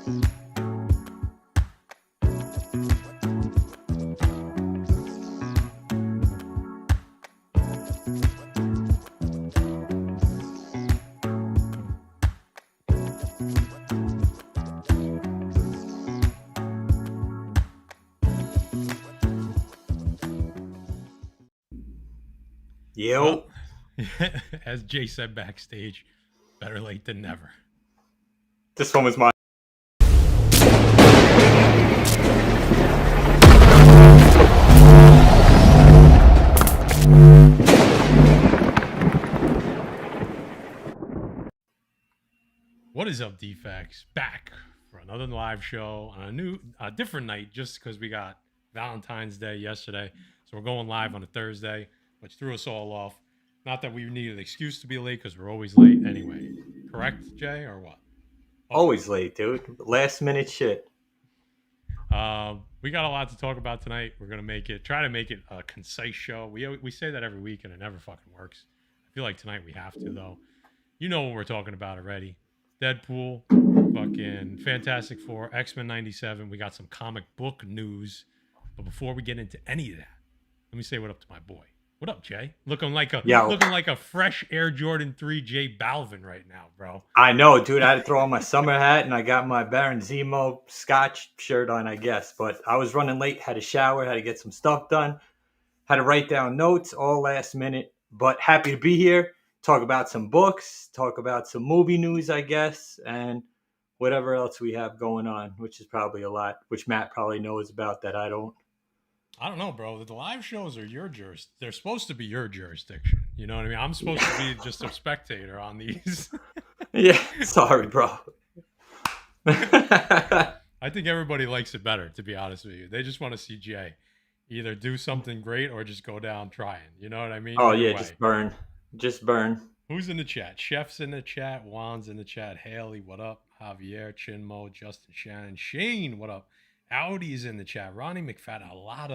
Yo. Well, as Jay said backstage, better late than never. This one was mine. What is up, Defects? Back for another live show on a different night, just because we got Valentine's Day yesterday. So we're going live on a Thursday, which threw us all off. Not that we need an excuse to be late, because we're always late anyway. Correct, Jay, or what? Always late, dude. Last minute shit. We got a lot to talk about tonight. We're gonna try to make it a concise show. We say that every week, and it never fucking works. I feel like tonight we have to, though. You know what we're talking about already. Deadpool, fucking Fantastic Four, X-Men 97. We got some comic book news. But before we get into any of that, let me say what up to my boy. What up, Jay? Looking like a fresh Air Jordan 3 J Balvin right now, bro. I know, dude. I had to throw on my summer hat, and I got my Baron Zemo Scotch shirt on, I guess. But I was running late, had a shower, had to get some stuff done, had to write down notes all last minute. But happy to be here. Talk about some books, talk about some movie news, I guess, and whatever else we have going on, which is probably a lot, which Matt probably knows about that I don't. I don't know, bro. The live shows are they're supposed to be your jurisdiction. You know what I mean? I'm supposed to be just a spectator on these. Yeah, sorry, bro. I think everybody likes it better, to be honest with you. They just want to see Jay either do something great or just go down trying. You know what I mean? Oh, yeah, just burn. Just burn. Who's in the chat? Chef's in the chat. Juan's in the chat. Haley, what up? Javier, Chinmo, Justin, Shannon, Shane, what up? Audi's in the chat. Ronnie McFadden. A lot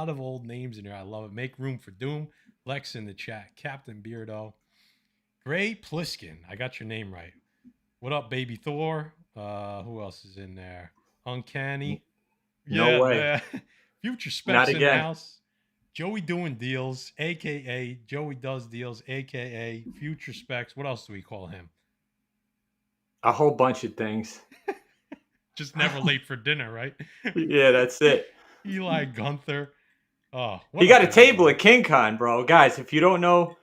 of old names in here. I love it. Make room for Doom. Lex in the chat. Captain Beardo. Gray Pliskin. I got your name right. What up, Baby Thor? Who else is in there? Uncanny. No way. Future Specs in the house. Joey doing deals, a.k.a. Joey does deals, a.k.a. Future Specs. What else do we call him? A whole bunch of things. Just never late for dinner, right? Yeah, that's it. Eli Gunther. Oh, he got a table at King Con, bro. Guys, if you don't know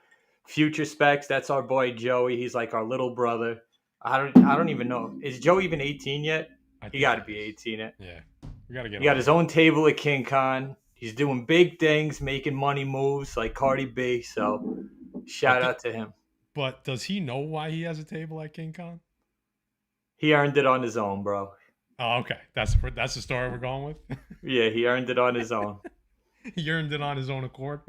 Future Specs, that's our boy Joey. He's like our little brother. I don't even know. Is Joey even 18 yet? He got to be 18 yet. Yeah. We got to get He got his own table at King Con. He's doing big things, making money moves like Cardi B. So shout out to him. But does he know why he has a table at King Con? He earned it on his own, bro. Oh, okay. That's the story we're going with? Yeah, he earned it on his own. He earned it on his own accord?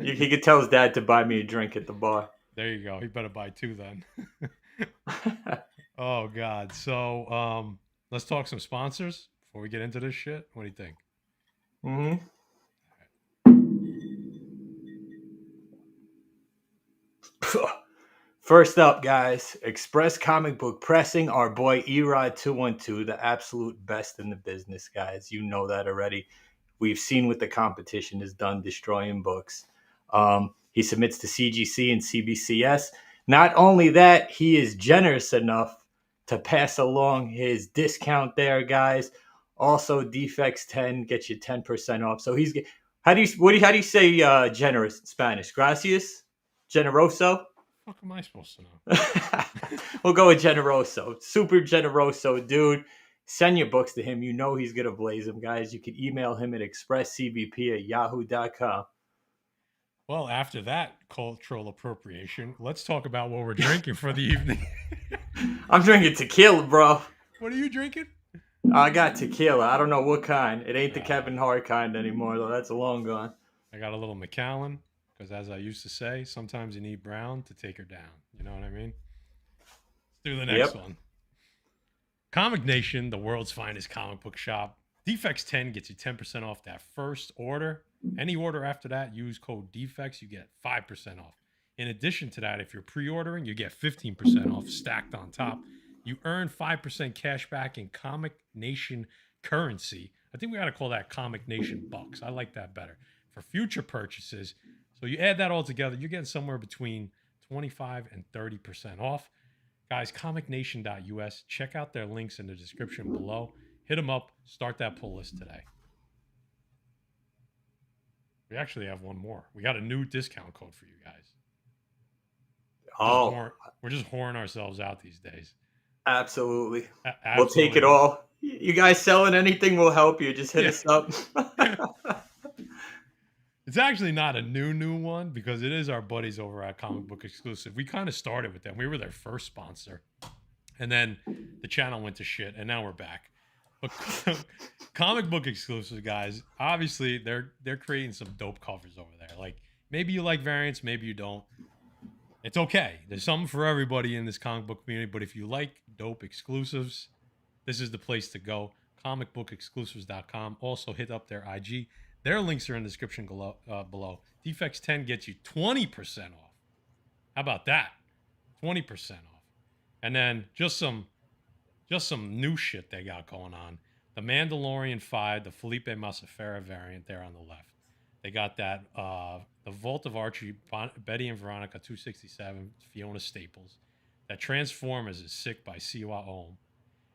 He could tell his dad to buy me a drink at the bar. There you go. He better buy two then. Oh, God. So let's talk some sponsors before we get into this shit. What do you think? Mm-hmm. First up, guys, Express Comic Book Pressing, our boy Erod212, the absolute best in the business, guys. You know that already. We've seen what the competition has done, destroying books. He submits to CGC and CBCS. Not only that, he is generous enough to pass along his discount there, guys. Also, Defects 10 gets you 10% off. So he's how do you say generous in Spanish? Gracias, generoso. What am I supposed to know? We'll go with generoso. Super generoso, dude. Send your books to him. You know he's gonna blaze them, guys. You can email him at expresscbp@yahoo.com. Well, after that cultural appropriation, let's talk about what we're drinking for the evening. I'm drinking tequila, bro. What are you drinking? I got tequila. I don't know what kind. It ain't the Kevin Hart kind anymore, though. That's long gone. I got a little Macallan, because as I used to say, sometimes you need brown to take her down. You know what I mean? Let's do the next one. Comic Nation, the world's finest comic book shop. Defects 10 gets you 10% off that first order. Any order after that, use code Defects, you get 5% off. In addition to that, if you're pre-ordering, you get 15% off stacked on top. You earn 5% cash back in Comic Nation currency. I think we got to call that Comic Nation bucks. I like that better for future purchases. So you add that all together, you're getting somewhere between 25 and 30% off. Guys, comicnation.us. Check out their links in the description below. Hit them up. Start that pull list today. We actually have one more. We got a new discount code for you guys. We're just whoring ourselves out these days. Absolutely. Absolutely. We'll take it all. You guys selling anything, we'll help you. Just hit us up. It's actually not a new one because it is our buddies over at Comic Book Exclusive. We kind of started with them. We were their first sponsor. And then the channel went to shit, and now we're back. But Comic Book Exclusive, guys, obviously they're creating some dope covers over there. Like, maybe you like variants, maybe you don't. It's okay. There's something for everybody in this comic book community. But if you like dope exclusives, this is the place to go. Comicbookexclusives.com. Also hit up their IG. Their links are in the description below. Defects 10 gets you 20% off. How about that? 20% off. And then just some new shit they got going on. The Mandalorian 5, the Felipe Masafera variant there on the left. They got that, the Vault of Archie, Betty and Veronica 267, Fiona Staples. That Transformers is Sick by Siwa Ohm.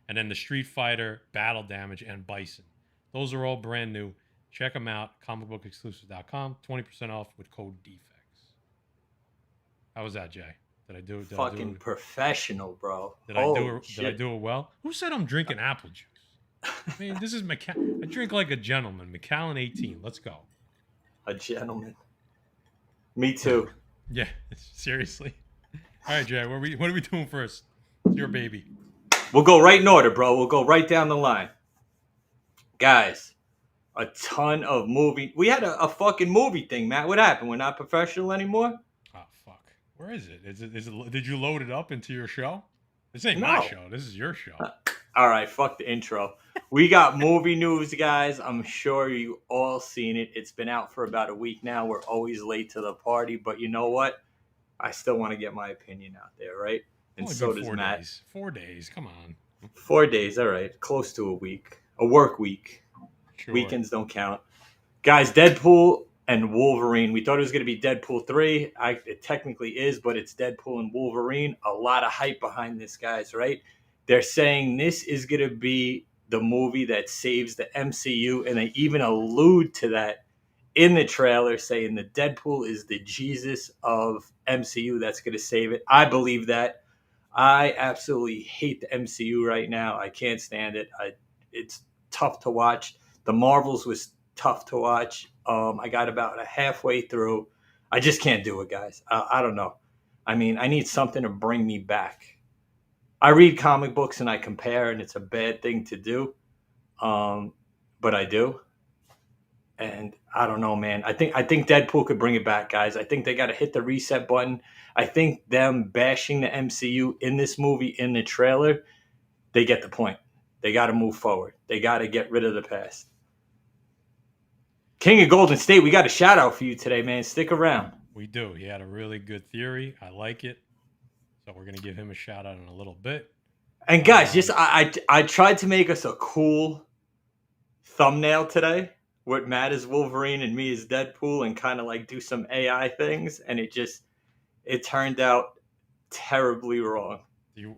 And then the Street Fighter, Battle Damage, and Bison. Those are all brand new. Check them out, comicbookexclusive.com. 20% off with code Defects. How was that, Jay? Did I do it? Fucking professional, bro. Did I do it well? Who said I'm drinking apple juice? I mean, this is I drink like a gentleman. Macallan 18. Let's go. A gentleman. Me too. Yeah, seriously. All right, Jay, what are we doing first? It's your baby. We'll go right in order, bro. We'll go right down the line. Guys, a ton of movie. We had a fucking movie thing, Matt. What happened? We're not professional anymore? Oh, fuck. Where is it? Is it? Did you load it up into your show? This ain't my show. This is your show. All right, fuck the intro. We got movie news, guys. I'm sure you all seen it. It's been out for about a week now. We're always late to the party, but you know what? I still want to get my opinion out there, right? And so does Matt. 4 days. Come on. 4 days. All right. Close to a week. A work week. Sure. Weekends don't count. Guys, Deadpool and Wolverine. We thought it was going to be Deadpool 3. It technically is, but it's Deadpool and Wolverine. A lot of hype behind this, guys, right? They're saying this is going to be the movie that saves the MCU, and they even allude to that in the trailer, saying the Deadpool is the Jesus of MCU that's going to save it. I believe that. I absolutely hate the MCU right now. I can't stand it. It's tough to watch. The Marvels was tough to watch. I got about halfway through. I just can't do it, guys. I don't know. I mean, I need something to bring me back. I read comic books and I compare, and it's a bad thing to do. But I do. And I don't know, man. I think Deadpool could bring it back, guys. I think they got to hit the reset button. I think them bashing the MCU in this movie, in the trailer, they get the point. They got to move forward. They got to get rid of the past. King of Golden State, we got a shout out for you today, man. Stick around. We do. He had a really good theory. I like it. So we're going to give him a shout out in a little bit. And guys, just I tried to make us a cool thumbnail today with Matt as Wolverine and me as Deadpool, and kind of like do some AI things, and it turned out terribly wrong.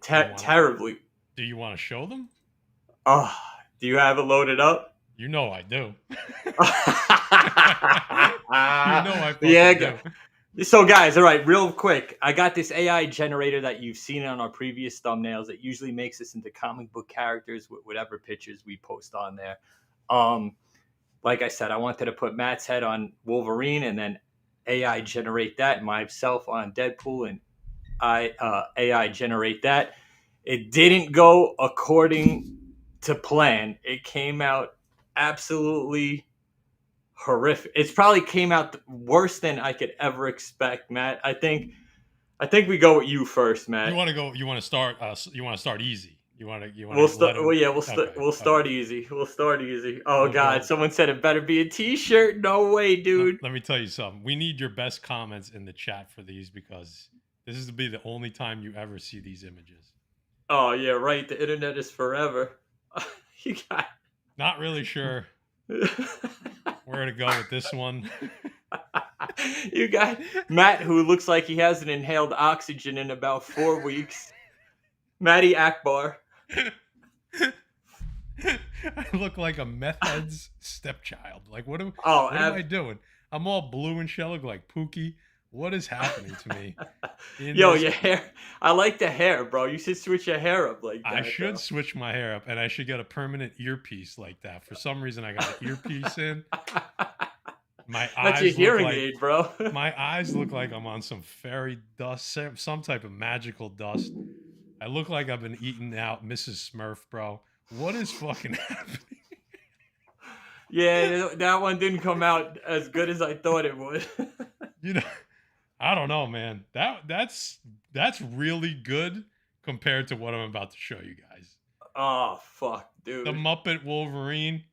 Terribly. Do you want to show them? Oh, do you have it loaded up? You know I do. I do. So guys, all right, real quick. I got this AI generator that you've seen on our previous thumbnails. It usually makes us into comic book characters with whatever pictures we post on there. Like I said, I wanted to put Matt's head on Wolverine and then AI generate that, myself on Deadpool, and AI generate that. It didn't go according to plan. It came out absolutely horrific. It's probably came out worse than I could ever expect, Matt. I think we go with you first, Matt. You want to go? You want to start? You want to start easy? We'll start. Well, yeah, we'll start easy. We'll start easy. Oh God, someone said it better be a T-shirt. No way, dude. Let me tell you something. We need your best comments in the chat for these, because this is to be the only time you ever see these images. Oh yeah, right. The internet is forever. You got Not really sure where to go with this one. you got Matt, who looks like he hasn't inhaled oxygen in about 4 weeks. Matty Akbar. I look like a meth head's stepchild. Like Oh, what am I doing? I'm all blue and shit. I look like Pookie. What is happening to me in yo, this? your hair. I like the hair, bro. You should switch your hair up like I that, should though. switch my hair up and I should get a permanent earpiece like that. For some reason, I got an earpiece in. My That's your eyes look hearing like aid, bro. I'm on some fairy dust, some type of magical dust. I look like I've been eating out Mrs. Smurf, bro. What is fucking happening? Yeah, that one didn't come out as good as I thought it would. You know, I don't know, man. That's really good compared to what I'm about to show you guys. Oh fuck, The dude. Muppet Wolverine.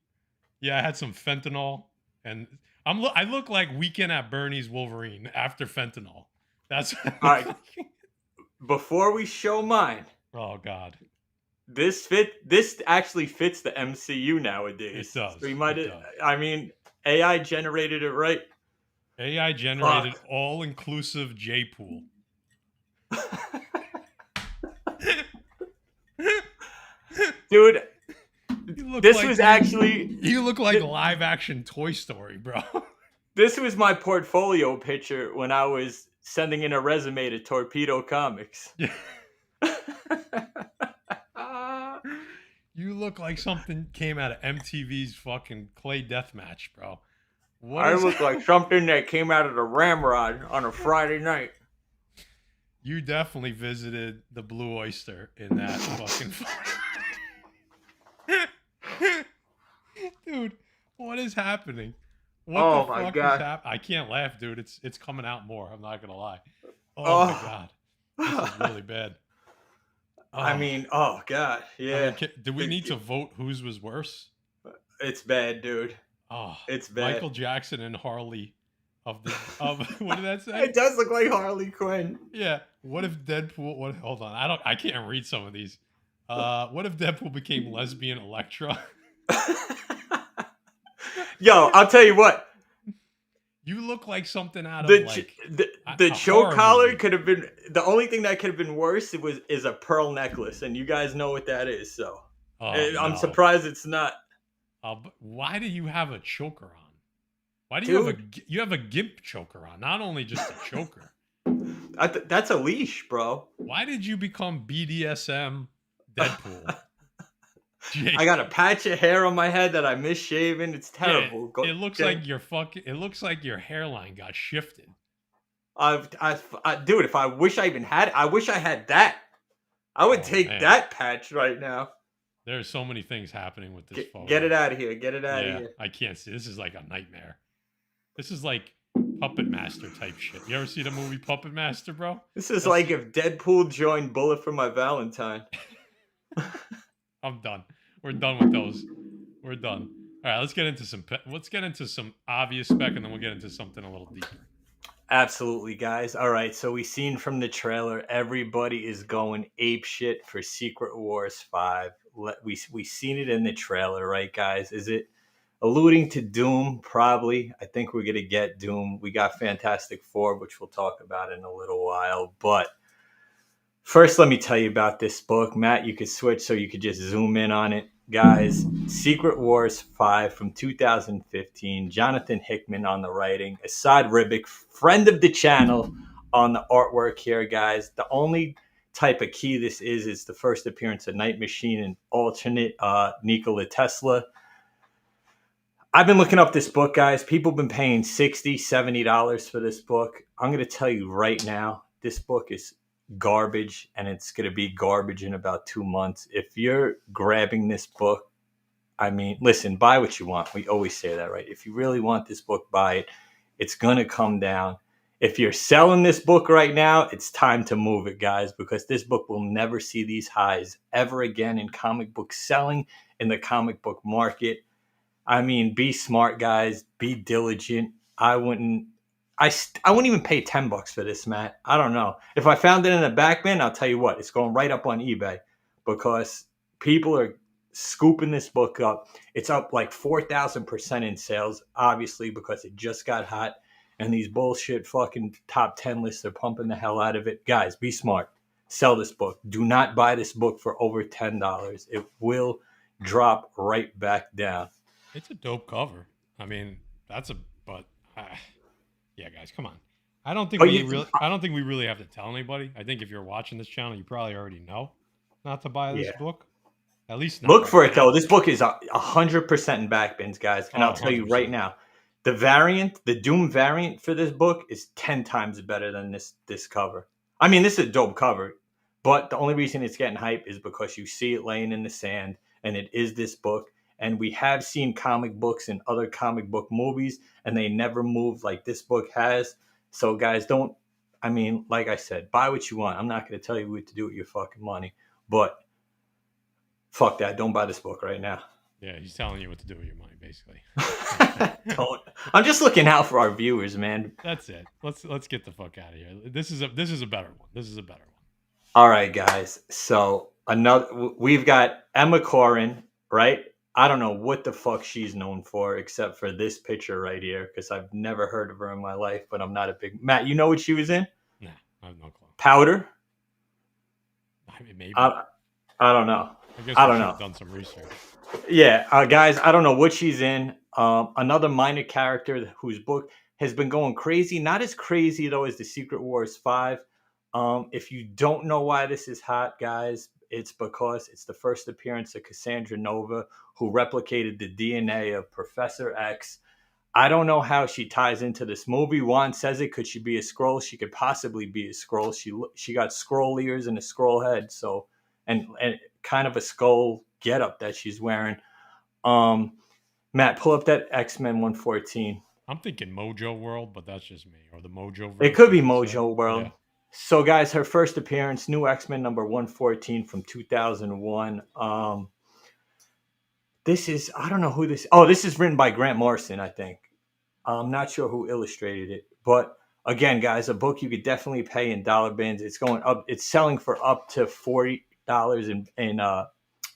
Yeah, I had some fentanyl, and I look like Weekend at Bernie's Wolverine after fentanyl. That's what I All look right, like. before we show mine, Oh God, this actually fits the MCU it nowadays. So does. you might, It does. I mean, AI generated it, right? AI generated Fuck. all-inclusive J pool. Dude, You look this like was actually you look like live action Toy Story, bro. this was my portfolio picture when I was sending in a resume to Torpedo Comics. Yeah. You look like something came out of MTV's fucking Clay Deathmatch, bro. What I is look like something that came out of the Ramrod on a Friday night. You definitely visited the Blue Oyster in that fucking dude, what is happening? What the Oh my fuck is god. happening? I can't laugh, dude. It's coming out more. I'm not gonna lie. Oh my Oh. god, this is really bad. I Oh, mean, oh god, I mean, yeah. do we need to vote whose was worse? It's bad, dude. Oh, It's bad. Michael Jackson and Harley of what did that say? It does look like Harley Quinn. Yeah. What if Deadpool? What? Hold on. I can't read some of these. What if Deadpool became lesbian Elektra? Yo, I'll tell you what. You look like something out of The like the a choke horror collar movie. could have been the only thing that could have been worse. Is a pearl necklace, and you guys know what that is. So Oh I'm no. surprised it's not, Why do you have a choker on? Why do dude. you have a gimp choker on? Not only just a choker. That's a leash, bro. Why did you become BDSM Deadpool? Jake. I got a patch of hair on my head that I misshaven. It's Yeah, terrible. it looks like it looks like your hairline got shifted. Dude, if I wish I even had it, I wish I had that. I would Oh take man. that patch right now. There's so many things happening with this photo. Get it out of here. Get it out of Yeah, here. I can't see. This is like a nightmare. This is like Puppet Master type shit. You ever see the movie Puppet Master, bro? This is like if Deadpool joined Bullet for My Valentine. I'm done. We're done with those. We're done. All right, let's get into some obvious spec, and then we'll get into something a little deeper. Absolutely, guys. All right, so we seen from the trailer, everybody is going ape shit for Secret Wars 5. We seen it in the trailer, right, guys? Is it alluding to Doom? Probably. I think we're gonna get Doom. We got Fantastic Four, which we'll talk about in a little while. But first, let me tell you about this book. Matt, you could switch so you could just zoom in on it. Guys, Secret Wars 5 from 2015. Jonathan Hickman on the writing. Asad Ribic, friend of the channel, on the artwork here, guys. The only type of key this is the first appearance of Night Machine and alternate Nikola Tesla. I've been looking up this book, guys. People have been paying $60, $70 for this book. I'm going to tell you right now, this book is garbage, and it's going to be garbage in about 2 months. If you're grabbing this book, I mean, listen, buy what you want. We always say that, right? If you really want this book, buy it. It's going to come down. If you're selling this book right now, it's time to move it, guys, because this book will never see these highs ever again in comic book selling, in the comic book market. I mean, be smart, guys. Be diligent. I wouldn't even pay $10 for this, Matt. I don't know. If I found it in a back bin, I'll tell you what, it's going right up on eBay. because people are scooping this book up. It's up like 4,000% in sales, obviously, because it just got hot. And these bullshit fucking top 10 lists are pumping the hell out of it. Guys, be smart. Sell this book. Do not buy this book for over $10. It will drop right back down. It's a dope cover. I mean, but yeah, guys, come on. I don't think we really have to tell anybody. I think if you're watching this channel, you probably already know not to buy this Yeah. book. At least not Look right for it now. though. This book is 100% in back bins, guys. And I'll tell you right 100%. now, the Doom variant for this book is 10 times better than this cover. I mean, this is a dope cover, but the only reason it's getting hype is because you see it laying in the sand, and it is this book. And we have seen comic books in other comic book movies, and they never move like this book has. So, guys, don't. I mean, like I said, buy what you want. I'm not going to tell you what to do with your fucking money, but fuck that. Don't buy this book right now. Yeah, he's telling you what to do with your money, basically. Don't. I'm just looking out for our viewers, man. That's it. Let's get the fuck out of here. This is a better one. This is a better one. All right, guys. So we've got Emma Corrin, right? I don't know what the fuck she's known for except for this picture right here, because I've never heard of her in my life. But I'm not a big Matt. You know what she was in? Nah, I have no clue. Powder. I mean, maybe. I don't know. I guess I we don't should know. have done some research. Yeah, guys, I don't know what she's in. Another minor character whose book has been going crazy. Not as crazy though as the Secret Wars 5. If you don't know why this is hot, guys, it's because it's the first appearance of Cassandra Nova, who replicated the DNA of Professor X. I don't know how she ties into this movie. Juan says it. Could she be a Skrull? She could possibly be a Skrull. She got Skrull ears and a Skrull head, so and kind of a skull getup that she's wearing. Matt, pull up that X-Men 114. I'm thinking Mojo World, but that's just me. Or the Mojo verse. It could be Mojo World. Yeah. So, guys, her first appearance, new X-Men number 114 from 2001. This is, I don't know who this. Oh, this is written by Grant Morrison, I think. I'm not sure who illustrated it, but again, guys, a book you could definitely pay in dollar bins. It's going up. It's selling for up to $40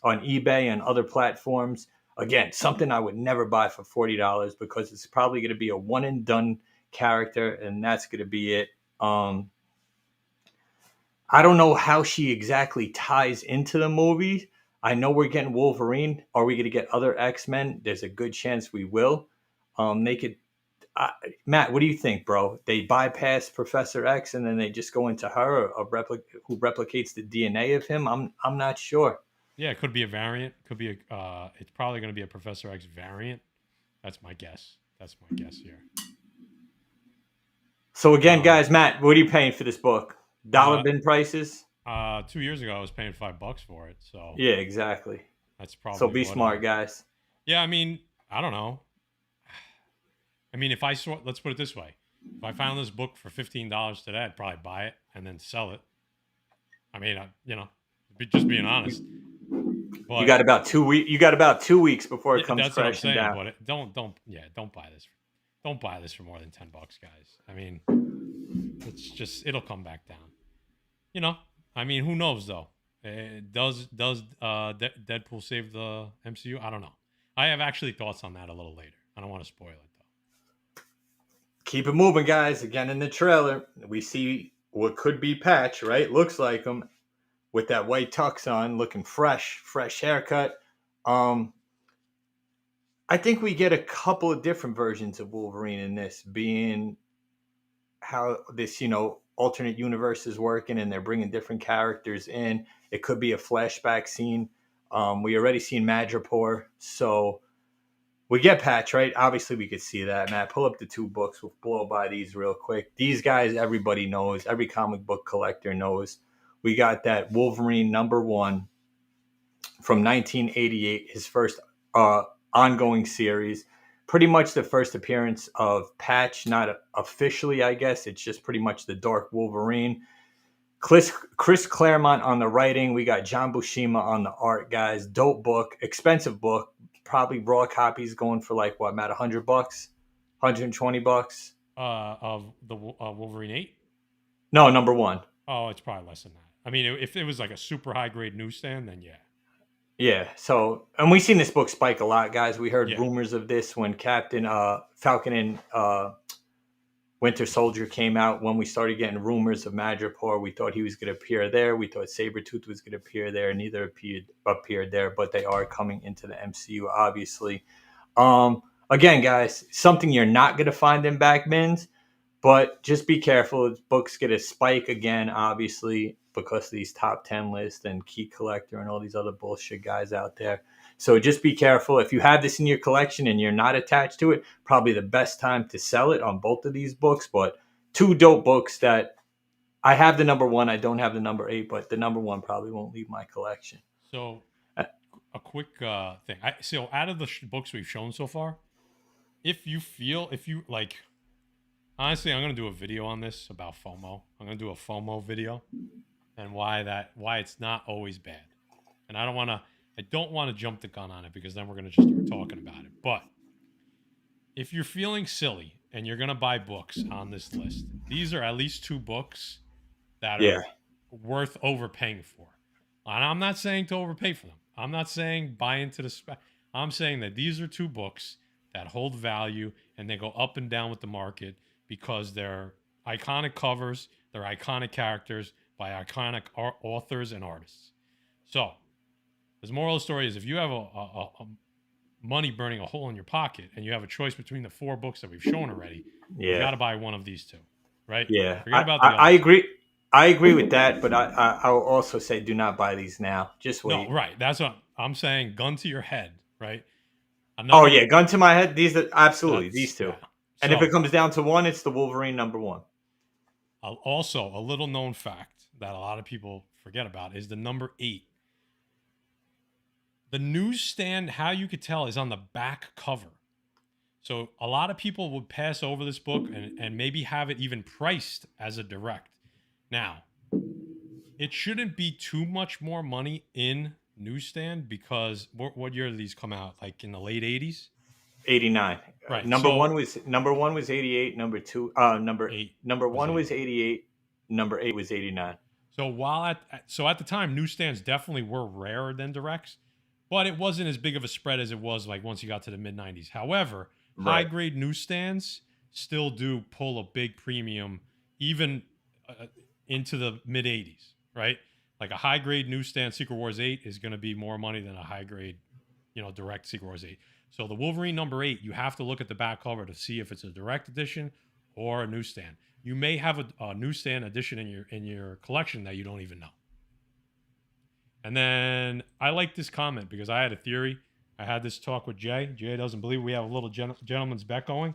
on eBay and other platforms. Again, something I would never buy for $40 because it's probably going to be a one and done character, and that's going to be it. I don't know how she exactly ties into the movie. I know we're getting Wolverine. Are we going to get other X-Men? There's a good chance we will. They could. Matt, what do you think, bro? They bypass Professor X and then they just go into her, who replicates the DNA of him? I'm not sure. Yeah, it could be a variant. Could be it's probably going to be a Professor X variant. That's my guess. Here. So again, guys, Matt, what are you paying for this book? Dollar bin prices? 2 years ago, I was paying $5 for it. So yeah, exactly. That's probably. So be smart, guys. Yeah, I mean, I don't know. I mean, if I saw, let's put it this way: if I found this book for $15 today, I'd probably buy it and then sell it. I mean, just being honest. But you got about 2 weeks. You got about 2 weeks before it comes crashing down. But don't buy this. Don't buy this for more than $10, guys. I mean, it'll come back down. I mean, who knows though? Does Deadpool save the MCU? I don't know. I have actually thoughts on that a little later. I don't want to spoil it though. Keep it moving, guys. Again, in the trailer, we see what could be Patch, right? Looks like him with that white tux on, looking fresh haircut. I think we get a couple of different versions of Wolverine in this, being how this, alternate universe is working and they're bringing different characters in. It could be a flashback scene. We already seen Madripoor, so we get Patch, right? Obviously, we could see that. Matt, pull up the two books. We'll blow by these real quick. These guys, everybody knows. Every comic book collector knows. We got that Wolverine #1 from 1988, his first ongoing series. Pretty much the first appearance of Patch, not officially, I guess. It's just pretty much the Dark Wolverine. Chris Claremont on the writing. We got John Buscema on the art, guys. Dope book, expensive book. Probably raw copies going for like what, Matt, $100, $120. Of the Wolverine 8? No, #1. Oh, it's probably less than that. I mean, if it was like a super high grade newsstand, then yeah. Yeah. So, and we've seen this book spike a lot, guys. We heard Yeah. rumors of this when Captain Falcon and Winter Soldier came out. When we started getting rumors of Madripoor, we thought he was going to appear there. We thought Sabretooth was going to appear there. Neither appeared there, but they are coming into the MCU, obviously. Again, guys, something you're not going to find in back bins, but just be careful. Books get a spike again, obviously, because of these top 10 lists and Key Collector and all these other bullshit guys out there. So just be careful. If you have this in your collection and you're not attached to it, probably the best time to sell it on both of these books. But two dope books that I have the number one. I don't have the number 8, but the number one probably won't leave my collection. So a quick thing. So out of the books we've shown so far, if you like, honestly, I'm gonna do a video on this about FOMO. I'm gonna do a FOMO video and why it's not always bad. And I don't want to jump the gun on it because then we're gonna just start talking about it. But if you're feeling silly and you're gonna buy books on this list, these are at least 2 books that are worth overpaying for. And I'm not saying to overpay for them. I'm not saying buy into the spec. I'm saying that these are 2 books that hold value and they go up and down with the market because they're iconic covers, they're iconic characters by iconic authors and artists. So, the moral of the story is if you have a money burning a hole in your pocket and you have a choice between the 4 books that we've shown already, you got to buy one of these 2, right? Yeah, Forget about the I agree. I agree with that, but I will also say do not buy these now. Just wait. No, right. That's what I'm saying. Gun to your head, right? Gun to my head. These are absolutely these 2. Yeah. And if it comes down to one, it's the Wolverine number 1. Also, a little known fact that a lot of people forget about is the number 8. The newsstand, how you could tell, is on the back cover. So a lot of people would pass over this book and maybe have it even priced as a direct. Now, it shouldn't be too much more money in newsstand because what year did these come out? Like in the late 80s? 89. Right. Number one was 88. Number 2, number 8. Number 1 was 88. Number 8 was 89. So at the time, newsstands definitely were rarer than directs, but it wasn't as big of a spread as it was like once you got to the mid 90s. However, high grade newsstands still do pull a big premium, even into the mid 80s, right? Like a high grade newsstand Secret Wars 8 is going to be more money than a high grade, direct Secret Wars 8. So the Wolverine number 8, you have to look at the back cover to see if it's a direct edition or a newsstand. You may have a newsstand edition in your collection that you don't even know. And then I like this comment because I had a theory. I had this talk with Jay. Jay doesn't believe we have a little gentleman's bet going.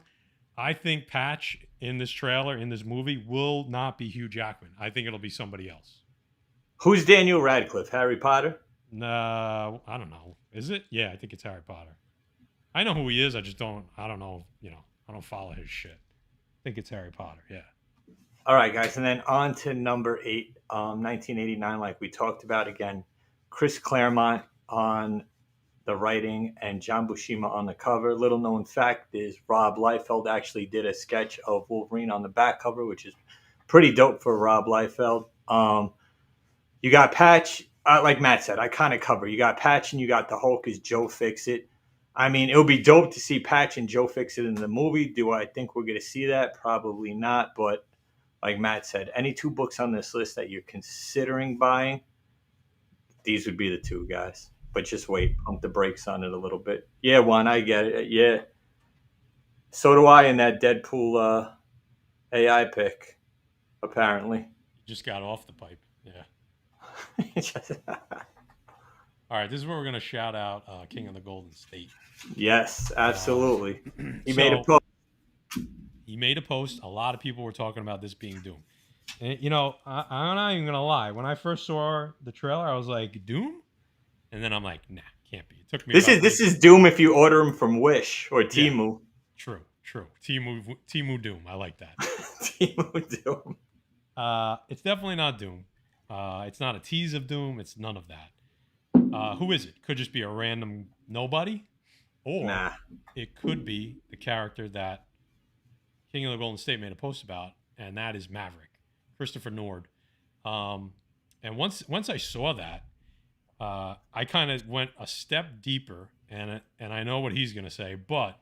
I think Patch in this trailer, in this movie, will not be Hugh Jackman. I think it'll be somebody else. Who's Daniel Radcliffe? Harry Potter? No, I don't know. Is it? Yeah, I think it's Harry Potter. I know who he is. I don't know. I don't follow his shit. I think it's Harry Potter. Yeah. All right, guys. And then on to number 8, 1989, like we talked about again. Chris Claremont on the writing and John Buscema on the cover. Little known fact is Rob Liefeld actually did a sketch of Wolverine on the back cover, which is pretty dope for Rob Liefeld. You got Patch, like Matt said, iconic cover. You got Patch and you got the Hulk as Joe Fixit. I mean, it would be dope to see Patch and Joe Fixit in the movie. Do I think we're going to see that? Probably not. But like Matt said, any 2 books on this list that you're considering buying, these would be the 2, guys. But just wait, pump the brakes on it a little bit. Yeah, Juan, I get it. Yeah. So do I in that Deadpool AI pick, apparently. Just got off the pipe. Yeah. All right, this is where we're going to shout out King of the Golden State. Yes, absolutely. He made a post. He made a post. A lot of people were talking about this being Doom. And, I'm not even going to lie. When I first saw the trailer, I was like, Doom? And then I'm like, nah, can't be. It took me. This is Doom if you order them from Wish or Temu. Yeah, true. Temu Doom. I like that. Temu Doom. It's definitely not Doom. It's not a tease of Doom. It's none of that. Who is it? Could just be a random nobody, or it could be the character that King of the Golden State made a post about, and that is Maverick, Christopher Nord. And once I saw that, I kind of went a step deeper, and I know what he's going to say, but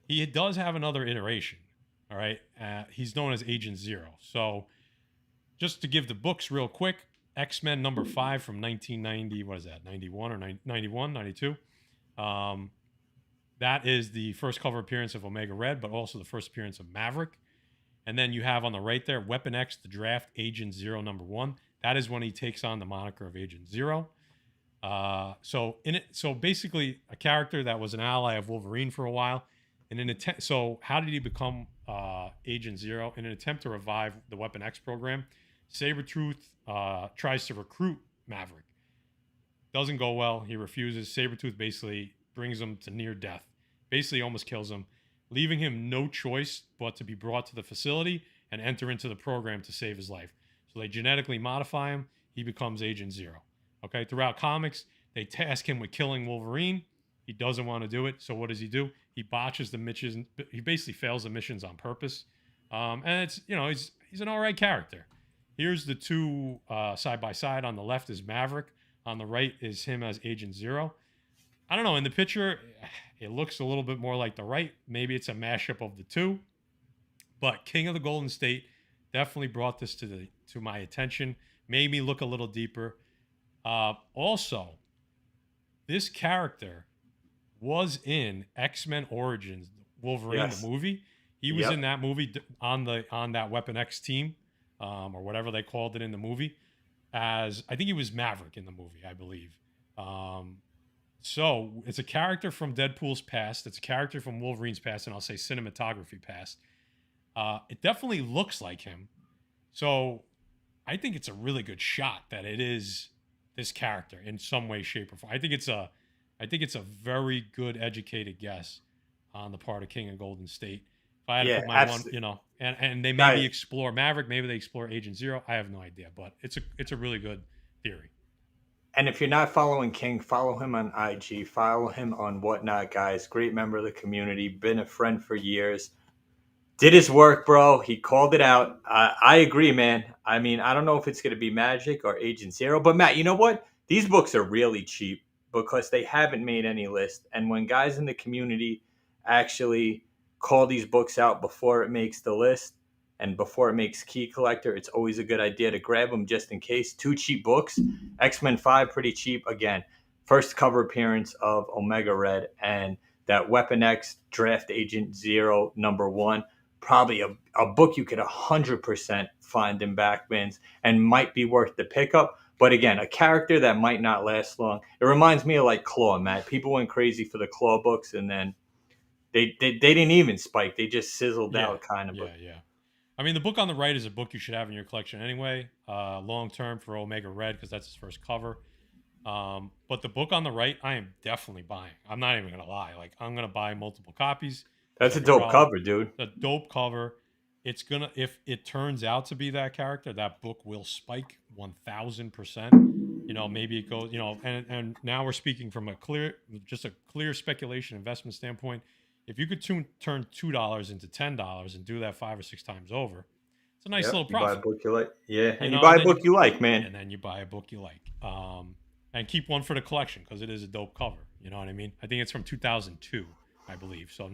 he does have another iteration. All right, he's known as Agent Zero. So just to give the books real quick, X-Men #5 from 1990. What is that? 91 or 91, 92? That is the first cover appearance of Omega Red, but also the first appearance of Maverick. And then you have on the right there, Weapon X, the draft, Agent Zero #1. That is when he takes on the moniker of Agent Zero. So basically a character that was an ally of Wolverine for a while. So how did he become Agent Zero? In an attempt to revive the Weapon X program, Sabretooth tries to recruit Maverick. Doesn't go well. He refuses. Sabretooth basically brings him to near death. Basically almost kills him, leaving him no choice but to be brought to the facility and enter into the program to save his life. So they genetically modify him. He becomes Agent Zero. Okay, throughout comics, they task him with killing Wolverine. He doesn't want to do it. So what does he do? He botches the missions. He basically fails the missions on purpose. And it's, he's an all right character. Here's the two side by side. On the left is Maverick. On the right is him as Agent Zero. I don't know. In the picture, it looks a little bit more like the right. Maybe it's a mashup of the two. But King of the Golden State definitely brought this to my attention. Made me look a little deeper. Also, this character was in X-Men Origins, Wolverine, the movie. He was in that movie on that Weapon X team, or whatever they called it in the movie. I think he was Maverick in the movie, I believe. So it's a character from Deadpool's past. It's a character from Wolverine's past, and I'll say cinematography past. It definitely looks like him. So I think it's a really good shot that it is this character in some way, shape, or form. I think it's a very good, educated guess on the part of King of Golden State. If I had to put my one, and they maybe explore Maverick, maybe they explore Agent Zero. I have no idea, but it's a really good theory. And if you're not following King, follow him on IG, follow him on Whatnot, guys. Great member of the community, been a friend for years. Did his work, bro. He called it out. I agree, man. I mean, I don't know if it's going to be Magic or Agent Zero, but Matt, you know what? These books are really cheap because they haven't made any list. And when guys in the community actually call these books out before it makes the list and before it makes Key Collector, it's always a good idea to grab them just in case. 2 cheap books. X-Men 5, pretty cheap. Again, first cover appearance of Omega Red and that Weapon X Draft Agent Zero #1. Probably a book you could 100% find in back bins and might be worth the pickup. But again, a character that might not last long. It reminds me of like Claw, Matt. People went crazy for the Claw books, and then they didn't even spike. They just sizzled out kind of. Yeah. I mean, the book on the right is a book you should have in your collection anyway, long term for Omega Red, because that's his first cover. But the book on the right, I am definitely buying. I'm not even going to lie. Like, I'm going to buy multiple copies. That's a dope cover, dude. A dope cover. It's going to, if it turns out to be that character, that book will spike 1,000%. Maybe it goes, and now we're speaking from a clear speculation investment standpoint. If you could turn $2 into $10 and do that 5 or 6 times over, it's a nice little profit. You buy a book you like. Yeah, and you buy a book you like, man. And then you buy a book you like. And keep one for the collection because it is a dope cover. You know what I mean? I think it's from 2002, I believe. So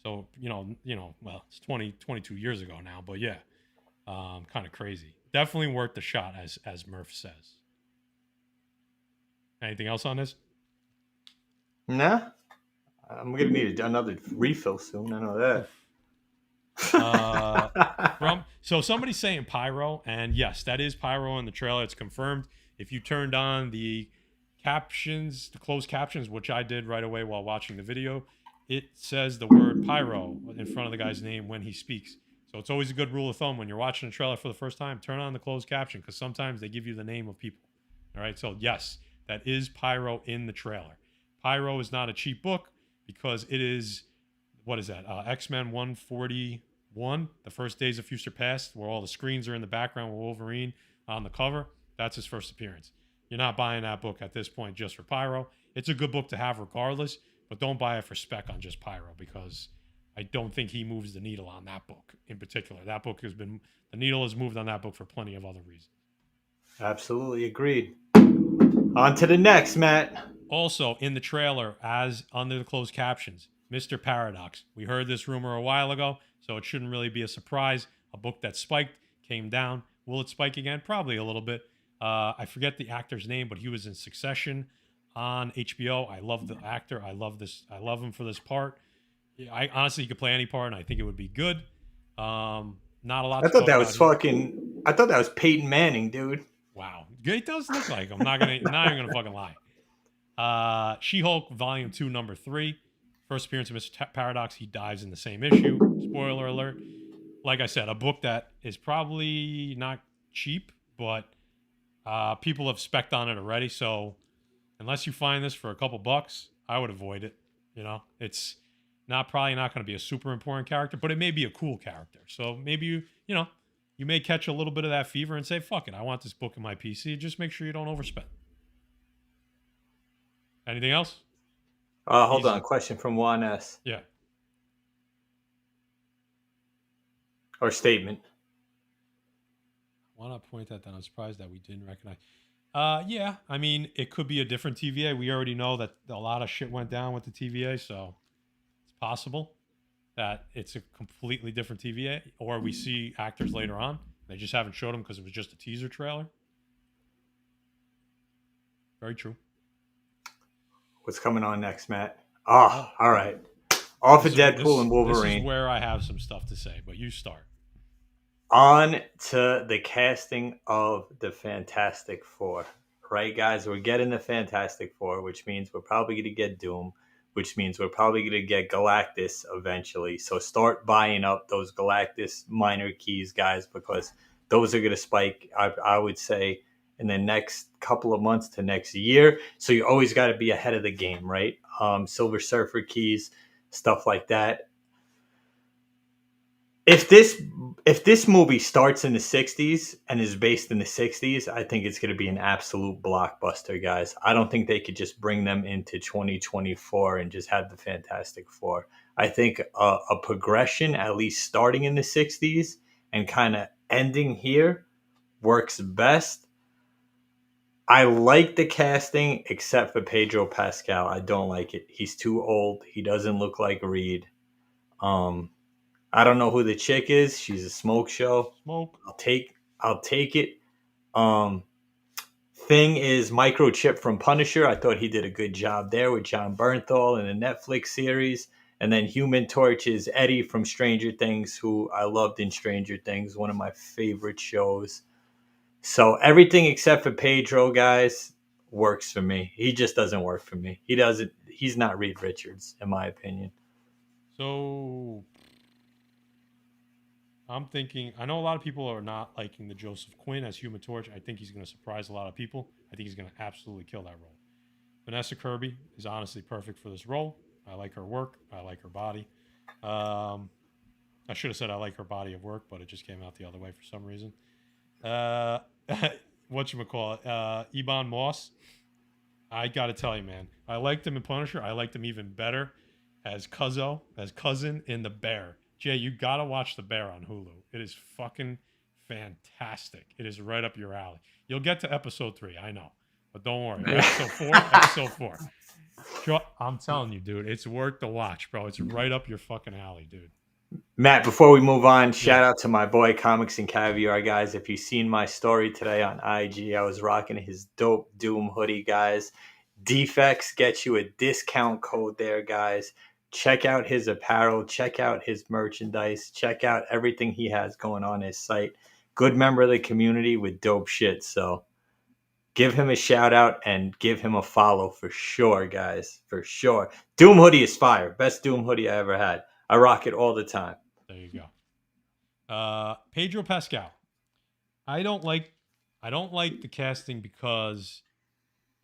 well, it's 22 years ago now, but yeah, kind of crazy. Definitely worth the shot, as Murph says. Anything else on this? Nah. I'm going to need another refill soon. I know that. So somebody's saying Pyro, and yes, that is Pyro in the trailer. It's confirmed. If you turned on the captions, the closed captions, which I did right away while watching the video, it says the word Pyro in front of the guy's name when he speaks. So it's always a good rule of thumb when you're watching a trailer for the first time, turn on the closed caption because sometimes they give you the name of people. All right. So yes, that is Pyro in the trailer. Pyro is not a cheap book because it is, what is that? X-Men 141, The First Days of Future Past, where all the screens are in the background with Wolverine on the cover. That's his first appearance. You're not buying that book at this point just for Pyro. It's a good book to have regardless, but don't buy it for Spec on just Pyro because I don't think he moves the needle on that book in particular. That book the needle has moved on that book for plenty of other reasons. Absolutely agreed. On to the next, Matt. Also, in the trailer, as under the closed captions, Mr. Paradox. We heard this rumor a while ago, so it shouldn't really be a surprise. A book that spiked came down. Will it spike again? Probably a little bit. I forget the actor's name, but he was in Succession on HBO. I love the actor. I love this. I love him for this part. I honestly, he could play any part, and I think it would be good. Not a lot I to thought talk that about was here. fucking. I thought that was Peyton Manning, dude. Wow, it does look like. Not even gonna fucking lie. She-Hulk Volume 2, Number 3. First appearance of Mr. Paradox. He dies in the same issue. Spoiler alert. Like I said, a book that is probably not cheap, but people have spec'd on it already. So unless you find this for a couple bucks, I would avoid it. It's probably not going to be a super important character, but it may be a cool character. So maybe you may catch a little bit of that fever and say, fuck it, I want this book in my PC. Just make sure you don't overspend. Anything else? Hold on. Easy. Question from Juan S. Yeah. Or statement. Why not point that out? I'm surprised that we didn't recognize. Yeah, I mean, it could be a different TVA. We already know that a lot of shit went down with the TVA, so it's possible that it's a completely different TVA, or we see actors later on. They just haven't showed them because it was just a teaser trailer. Very true. What's coming on next, Matt? Oh, all right. Off of Deadpool and This is Wolverine. where I have some stuff to say, but you start. On to the casting of the Fantastic Four. Right, guys? We're getting the Fantastic Four, which means we're probably going to get Doom, which means we're probably going to get Galactus eventually. So start buying up those Galactus minor keys, guys, because those are going to spike, I would say, in the next couple of months to next year. So you always got to be ahead of the game, right? Silver Surfer keys, stuff like that. If this movie starts in the 60s and is based in the 60s, I think it's going to be an absolute blockbuster, guys. I don't think they could just bring them into 2024 and just have the Fantastic Four. I think a progression, at least starting in the 60s and kind of ending here, works best. I like the casting except for Pedro Pascal. I don't like it. He's too old. He doesn't look like Reed. Um, I don't know who the chick is. She's a smoke show. Smoke. I'll take it. Um Thing is Microchip from Punisher. I thought he did a good job there with John Bernthal in the Netflix series. And then Human Torch is Eddie from Stranger Things, who I loved in Stranger Things, one of my favorite shows. So everything except for Pedro, guys, works for me. He just doesn't work for me. He's not Reed Richards, in my opinion. So I'm thinking, I know a lot of people are not liking the Joseph Quinn as Human Torch. I think he's going to surprise a lot of people. I think he's going to absolutely kill that role. Vanessa Kirby is honestly perfect for this role. I like her work. I like her body. Um, I should have said I like her body of work, but it just came out the other way for some reason. Uh, whatchamacallit? Ebon Moss. I got to tell you, man. I liked him in Punisher. I liked him even better as cousin in The Bear. Jay, you got to watch The Bear on Hulu. It is fucking fantastic. It is right up your alley. You'll get to episode 3, I know. But don't worry. Episode 4, episode 4. I'm telling you, dude, it's worth the watch, bro. It's right up your fucking alley, dude. Matt, before we move on, Yeah. shout out to my boy Comics and Caviar, guys. If you've seen my story today on IG, I was rocking his dope Doom hoodie, guys. Defects get you a discount code there, guys. Check out his apparel, check out his merchandise, check out everything he has going on his site. Good member of the community with dope shit. So give him a shout out and give him a follow for sure, guys. For sure. Doom hoodie is fire. Best Doom hoodie I ever had. I rock it all the time. There you go. Pedro Pascal. I don't like the casting because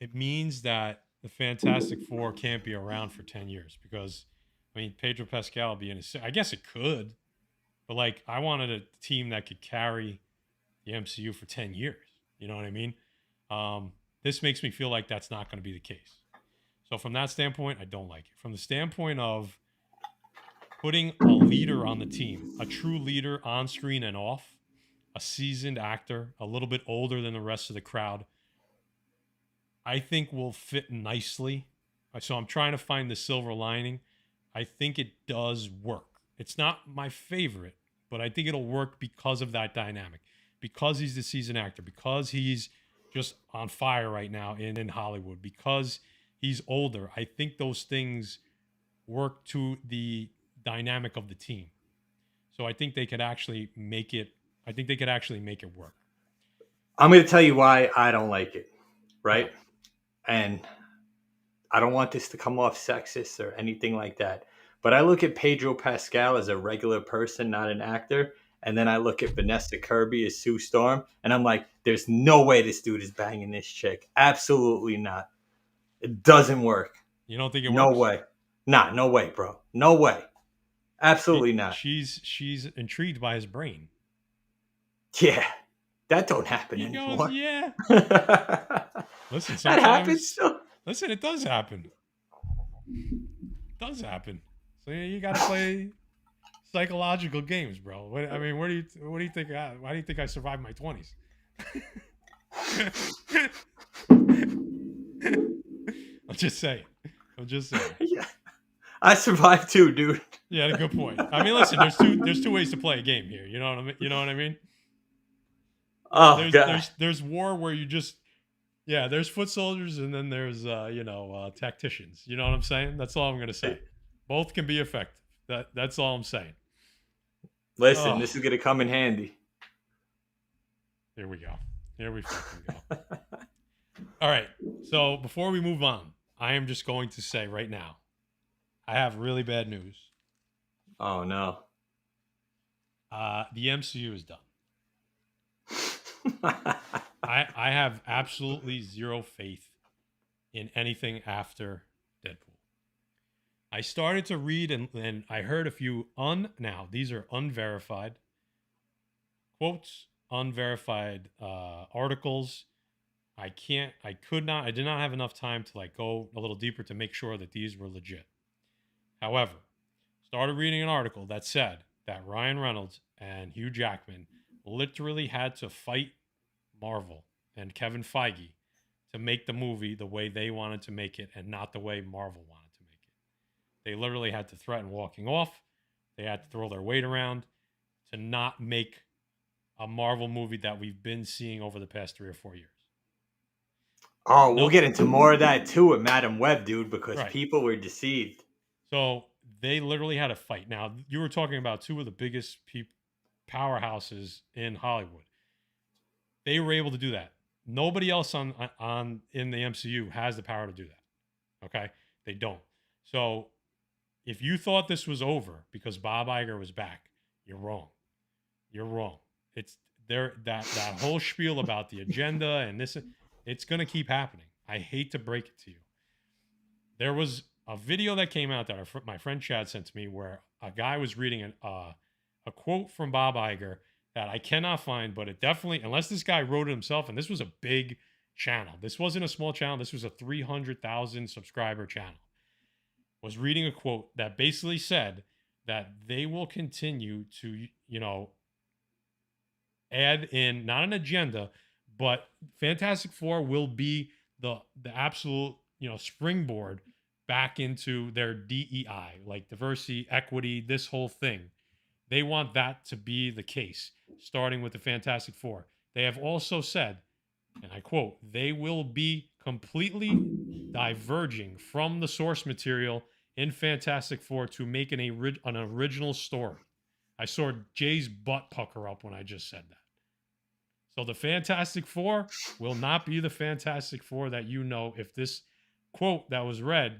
it means that the Fantastic Four can't be around for 10 years because I mean Pedro Pascal will be in his I guess it could, but like I wanted a team that could carry the MCU for 10 years. You know what I mean? This makes me feel like that's not going to be the case. So from that standpoint, I don't like it. From the standpoint of putting a leader on the team, a true leader on screen and off, a seasoned actor, a little bit older than the rest of the crowd, I think will fit nicely. So I'm trying to find the silver lining. I think it does work. It's not my favorite, but I think it'll work because of that dynamic. Because he's the seasoned actor, because he's just on fire right now in Hollywood, because he's older. I think those things work to the dynamic of the team. So I think they could actually make it work. I'm going to tell you why I don't like it, Go. right? And I don't want this to come off sexist or anything like that. But I look at Pedro Pascal as a regular person, not an actor. And then I look at Vanessa Kirby as Sue Storm. And I'm like, there's no way this dude is banging this chick. Absolutely not. It doesn't work. You don't think it No works? way. Nah, no way, bro. No way. Absolutely not. She's intrigued by his brain. Yeah. That don't happen He goes, anymore. yeah. Listen, That happens sometimes. still. Listen, it does happen. It does happen. So you got to play psychological games, bro. I mean, what do you think? Why do you think I survived my 20s? I'm just saying. Yeah. I survived too, dude. Yeah, a good point. I mean, listen, there's two ways to play a game here. You know what I mean? You know what I mean? Oh, God. There's war where you just there's foot soldiers and then there's tacticians. You know what I'm saying? That's all I'm gonna say. Both can be effective. That's all I'm saying. Listen, this is going to come in handy. Here we go. Here we fucking go. All right. So before we move on, I am just going to say right now, I have really bad news. Oh, no. The MCU is done. I have absolutely zero faith in anything after Deadpool. I started to read and I heard a few now these are unverified quotes, unverified articles. I did not have enough time to go a little deeper to make sure that these were legit. However, started reading an article that said that Ryan Reynolds and Hugh Jackman literally had to fight Marvel and Kevin Feige to make the movie the way they wanted to make it and not the way Marvel wanted to make it. They literally had to threaten walking off. They had to throw their weight around to not make a Marvel movie that we've been seeing over the past 3 or 4 years. Oh, we'll get into more of that too with Madam Web, dude, because Right. people were deceived. So they literally had a fight. Now, you were talking about two of the biggest powerhouses in Hollywood. They were able to do that. Nobody else in the MCU has the power to do that. Okay? They don't. So if you thought this was over because Bob Iger was back, you're wrong. You're wrong. It's there that whole spiel about the agenda and this, it's going to keep happening. I hate to break it to you. There was a video that came out that my friend Chad sent to me where a guy was reading a quote from Bob Iger that I cannot find, but it definitely, unless this guy wrote it himself, and this was a big channel. This wasn't a small channel. This was a 300,000 subscriber channel. Was reading a quote that basically said that they will continue to, add in, not an agenda, but Fantastic Four will be the absolute, springboard back into their DEI, like diversity, equity, this whole thing. They want that to be the case, starting with the Fantastic Four. They have also said, and I quote, they will be completely diverging from the source material in Fantastic Four to make an original story. I saw Jay's butt pucker up when I just said that. So the Fantastic Four will not be the Fantastic Four that you know if this quote that was read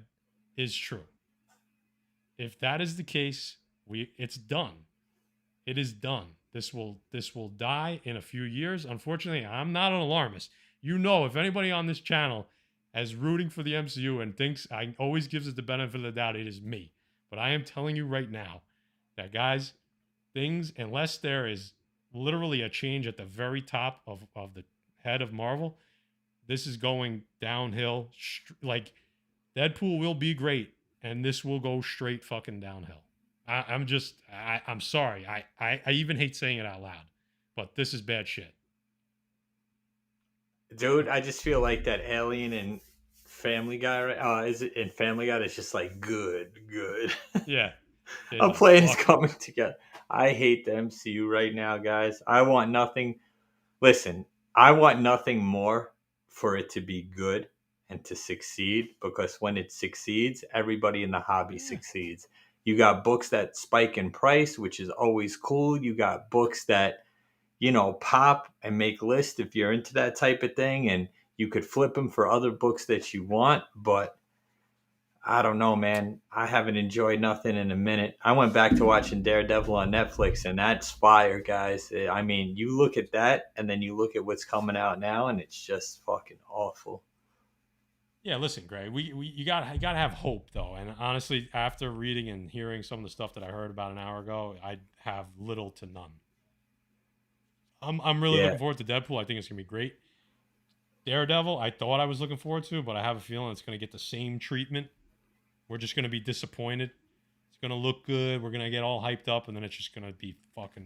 is true. If that is the case, it's done. It is done. This will die in a few years. Unfortunately, I'm not an alarmist. If anybody on this channel is rooting for the MCU and thinks I always gives it the benefit of the doubt, it is me. But I am telling you right now that, guys, things, unless there is literally a change at the very top of the head of Marvel, this is going downhill. Like, Deadpool will be great, and this will go straight fucking downhill. I'm sorry. I even hate saying it out loud. but this is bad shit. Dude, I just feel like that Alien and Family Guy, right? Is it in Family Guy? That's just like good. Yeah, A yeah, plan is fuck it. coming together. I hate the MCU right now, guys. I want nothing. Listen, I want nothing more for it to be good and to succeed, because when it succeeds, everybody in the hobby Yeah, succeeds. You got books that spike in price, which is always cool. You got books that, pop and make lists if you're into that type of thing, and you could flip them for other books that you want. But I don't know, man. I haven't enjoyed nothing in a minute. I went back to watching Daredevil on Netflix, and that's fire, guys. I mean, you look at that, and then you look at what's coming out now, and it's just fucking awful. yeah. Listen, Gray, you gotta have hope though. And honestly, after reading and hearing some of the stuff that I heard about an hour ago, I have little to none. I'm really Yeah. looking forward to Deadpool. I think it's gonna be great. Daredevil, I thought I was looking forward to, but I have a feeling it's gonna get the same treatment. We're just gonna be disappointed. It's gonna look good. We're gonna get all hyped up, and then it's just gonna be fucking.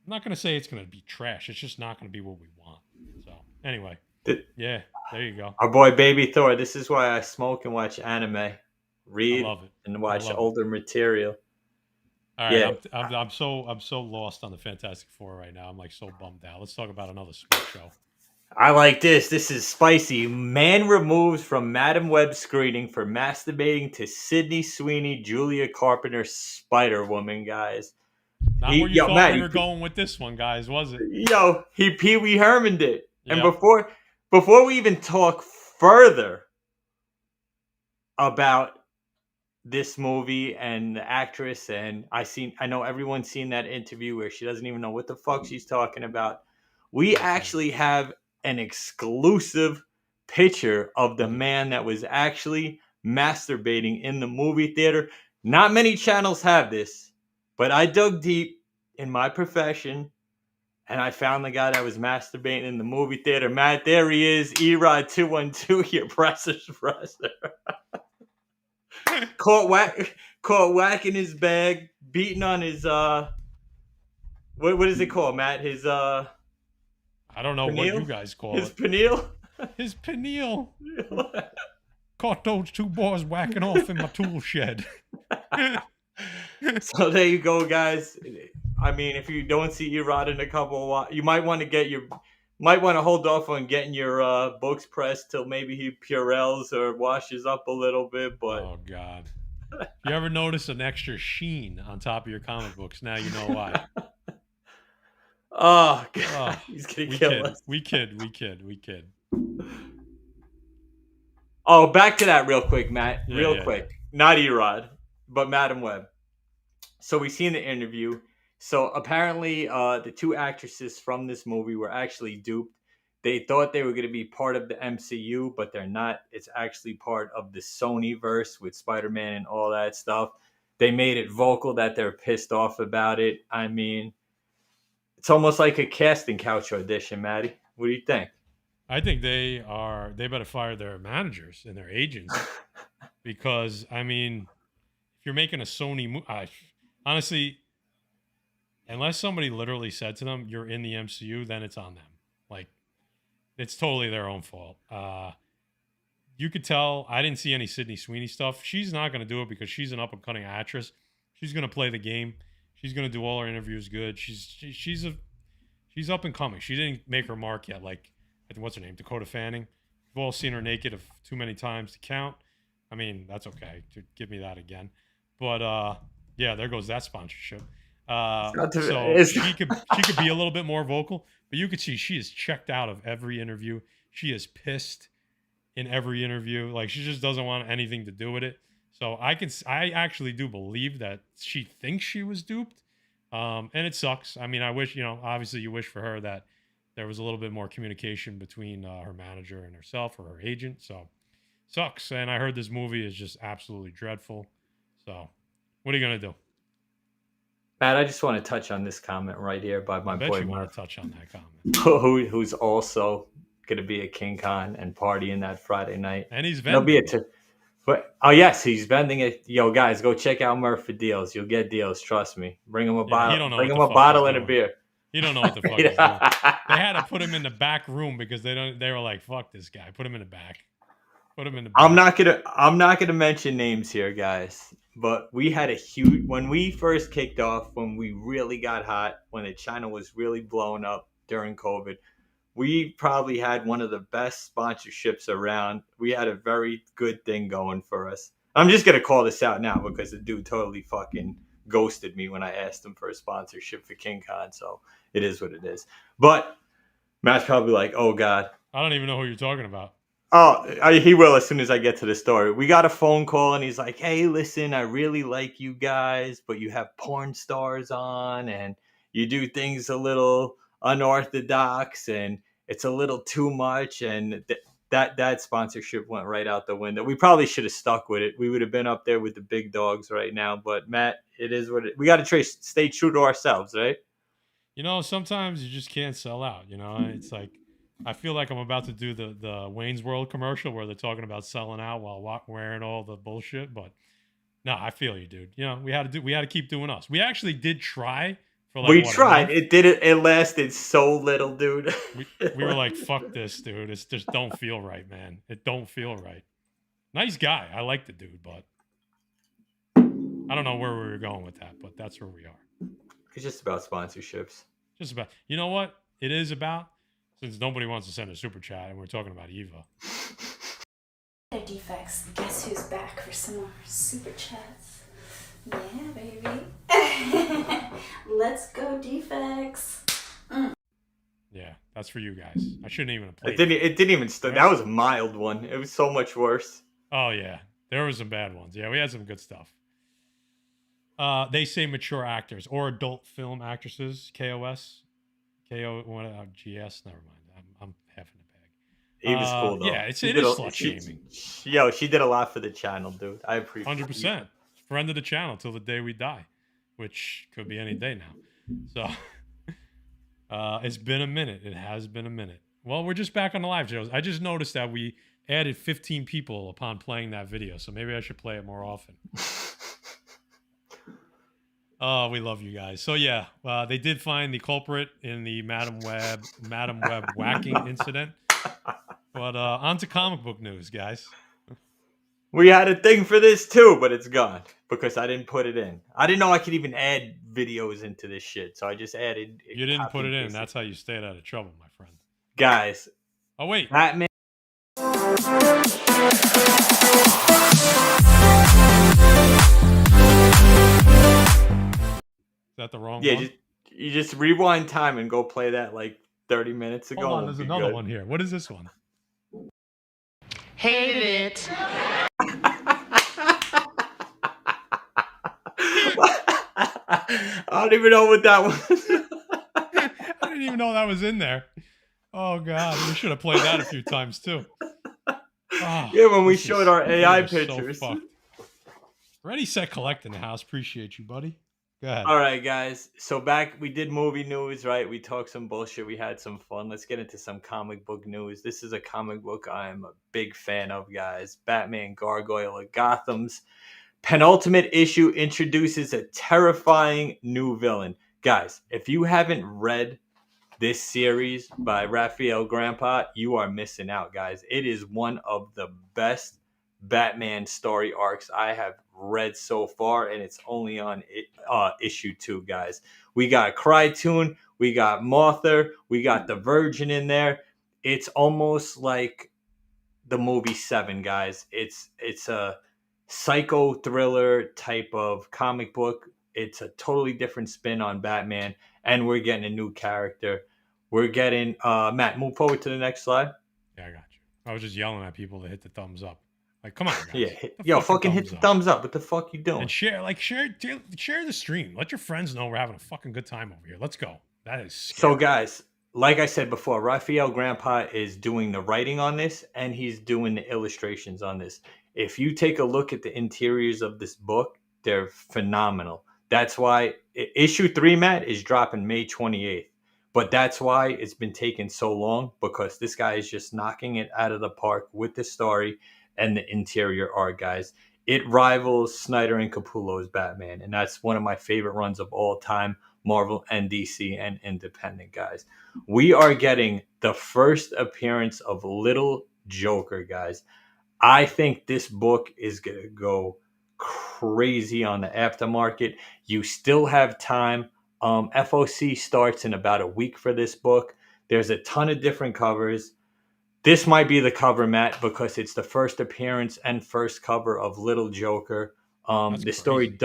I'm not gonna say it's gonna be trash. It's just not gonna be what we want. So anyway, Th- yeah, there you go. Our boy Baby Thor. This is why I smoke and watch anime, I read love it. and I watch love it. older material. All right, Yeah. I'm so lost on the Fantastic Four right now. I'm like so bummed out. Let's talk about another Spec show. I like this. This is spicy. Man removes from Madam Web screening for masturbating to Sydney Sweeney, Julia Carpenter, Spider Woman, guys. Not where you Yo, thought Matt, we were going with this one, guys, was it? he Pee Wee Herman'd it. And Yep. before we even talk further about this movie and the actress, and I know everyone's seen that interview where she doesn't even know what the fuck she's talking about. We No clue. actually have an exclusive picture of the We do. man that was actually masturbating in the movie theater. Not many channels have this, but I dug deep in my profession and I found the guy that was masturbating in the movie theater. Matt, there he is. Erod212, your presser's presser. caught whack caught whacking his bag, beating on his what is it called, Matt? His I don't know what you pineal? guys call His it. pineal? His pineal. Caught those two boys whacking off in my tool shed. So there you go, guys. I mean, if you don't see Erod in a couple of you might want to hold off on getting your books pressed till maybe he purelles or washes up a little bit, but Oh God. If you ever notice an extra sheen on top of your comic books, now you know why. oh God, Oh, he's gonna we kill kid, us. we kid, we kid, we kid. Oh, back to that real quick, Matt. Yeah, Real yeah, yeah. quick. Not Erod, but Madam Web. So we seen the interview. So apparently, the two actresses from this movie were actually duped. They thought they were going to be part of the MCU, but they're not. It's actually part of the Sony verse with Spider-Man and all that stuff. They made it vocal that they're pissed off about it. I mean, it's almost like a casting couch audition, Maddie. What do you think? I think they better fire their managers and their agents because I mean, if you're making a Sony movie, honestly, unless somebody literally said to them, "You're in the MCU," then it's on them. Like it's totally their own fault. You could tell I didn't see any Sydney Sweeney stuff. She's not going to do it because she's an up and coming actress. She's going to play the game. She's going to do all her interviews good. She's up and coming. She didn't make her mark yet. Like I think what's her name, Dakota Fanning. We've all seen her naked too many times to count. I mean that's okay. To give me that again. But yeah, there goes that sponsorship. So It's she could be a little bit more vocal, but you could see she is checked out of every interview. She is pissed in every interview. Like she just doesn't want anything to do with it. So I actually do believe that she thinks she was duped. And it sucks. I mean, I wish, obviously you wish for her that there was a little bit more communication between her manager and herself or her agent. So sucks. And I heard this movie is just absolutely dreadful. So what are you going to do? Matt, I just want to touch on this comment right here by I my bet boy you want Murph, to touch on that comment. who's also going to be at King Con and partying that Friday night. And he's There'll be vending. but oh yes, he's vending it. Yo, guys, go check out Murph for deals. You'll get deals. Trust me. Bring him a Yeah, he bottle. don't know Bring what him the a fuck he's bottle and a doing. beer. He don't know what the fuck he's doing. They had to put him in the back room because they were like, fuck this guy. Put him in the back. Put him in the back. I'm not gonna mention names here, guys. But we had a huge when we first kicked off, when we really got hot, when the China was really blowing up during COVID. We probably had one of the best sponsorships around. We had a very good thing going for us. I'm just gonna call this out now because the dude totally fucking ghosted me when I asked him for a sponsorship for King Khan. So it is what it is. But Matt's probably like, "Oh God." I don't even know who you're talking about. Oh, he will as soon as I get to the story. We got a phone call and he's like, "Hey, listen, I really like you guys, but you have porn stars on and you do things a little unorthodox and it's a little too much." And that sponsorship went right out the window. We probably should have stuck with it. We would have been up there with the big dogs right now. But Matt, it is what we got to stay true to ourselves, right? You know, sometimes you just can't sell out. You know, it's like I feel like I'm about to do the Wayne's World commercial where they're talking about selling out while wearing all the bullshit. But no, I feel you, dude. You know, we had to keep doing us. We actually did try for like We what, a tried. month? It lasted so little, dude. We were like, fuck this, dude. It's just don't feel right, man. It don't feel right. Nice guy. I like the dude, but I don't know where we were going with that, but that's where we are. It's just about sponsorships. Just about. You know what it is about? Since nobody wants to send a super chat and we're talking about Eva. Defects. Guess who's back for some more super chats? Yeah, baby. Let's go, Defects. Yeah, that's for you guys. I shouldn't even have played It didn't even start. That was a mild one. It was so much worse. Oh, yeah. There were some bad ones. Yeah, we had some good stuff. They say mature actors or adult film actresses. KOS. GS. Never mind. I'm half in the bag. He was cool, though. Yeah, it is slut shaming. She did a lot for the channel, dude. I appreciate it. 100%. Friend of the channel till the day we die, which could be any day now. So it's been a minute. It has been a minute. Well, we're just back on the live shows. I just noticed that we added 15 people upon playing that video, so maybe I should play it more often. Oh, we love you guys. So yeah, they did find the culprit in the Madam Web whacking incident. But on to comic book news, guys. We had a thing for this too, but it's gone because I didn't put it in. I didn't know I could even add videos into this shit, so I just added. You didn't put it in. That's how you stayed out of trouble, my friend. Guys. Oh wait. Batman. Is that the wrong one? Yeah, you just rewind time and go play that like 30 minutes ago. Hold on, there's another one here. What is this one? Hate it. I don't even know what that was. I didn't even know that was in there. Oh god, we should have played that a few times too. Oh, yeah, when we showed our AI pictures. So Ready, set, collect in the house. Appreciate you, buddy. Go ahead. All right, guys. So we did movie news, right? We talked some bullshit. We had some fun. Let's get into some comic book news. This is a comic book I'm a big fan of, guys. Batman Gargoyle of Gotham's penultimate issue introduces a terrifying new villain. Guys, if you haven't read this series by Raphael Grandpa, you are missing out, guys. It is one of the best Batman story arcs I have read so far, and it's only on issue 2, guys. We got Crytoon, we got Mothra, we got the Virgin in there. It's almost like the movie Seven, guys. It's a psycho thriller type of comic book. It's a totally different spin on Batman, and we're getting a new character. We're getting Matt, move forward to the next slide. Yeah, I got you. I was just yelling at people to hit the thumbs up. Like, come on, guys. Yeah, fucking hit the thumbs up. What the fuck you doing? And share the stream. Let your friends know we're having a fucking good time over here. Let's go. That is scary. So, guys, like I said before, Raphael Grandpa is doing the writing on this, and he's doing the illustrations on this. If you take a look at the interiors of this book, they're phenomenal. That's why issue 3, Matt, is dropping May 28th. But that's why it's been taking so long, because this guy is just knocking it out of the park with the story and the interior art, guys. It rivals Snyder and Capullo's Batman, and that's one of my favorite runs of all time. Marvel and DC and independent, guys. We are getting the first appearance of Little Joker, guys. I think this book is going to go crazy on the aftermarket. You still have time. FOC starts in about a week for this book. There's a ton of different covers. This might be the cover, Matt, because it's the first appearance and first cover of Little Joker. The story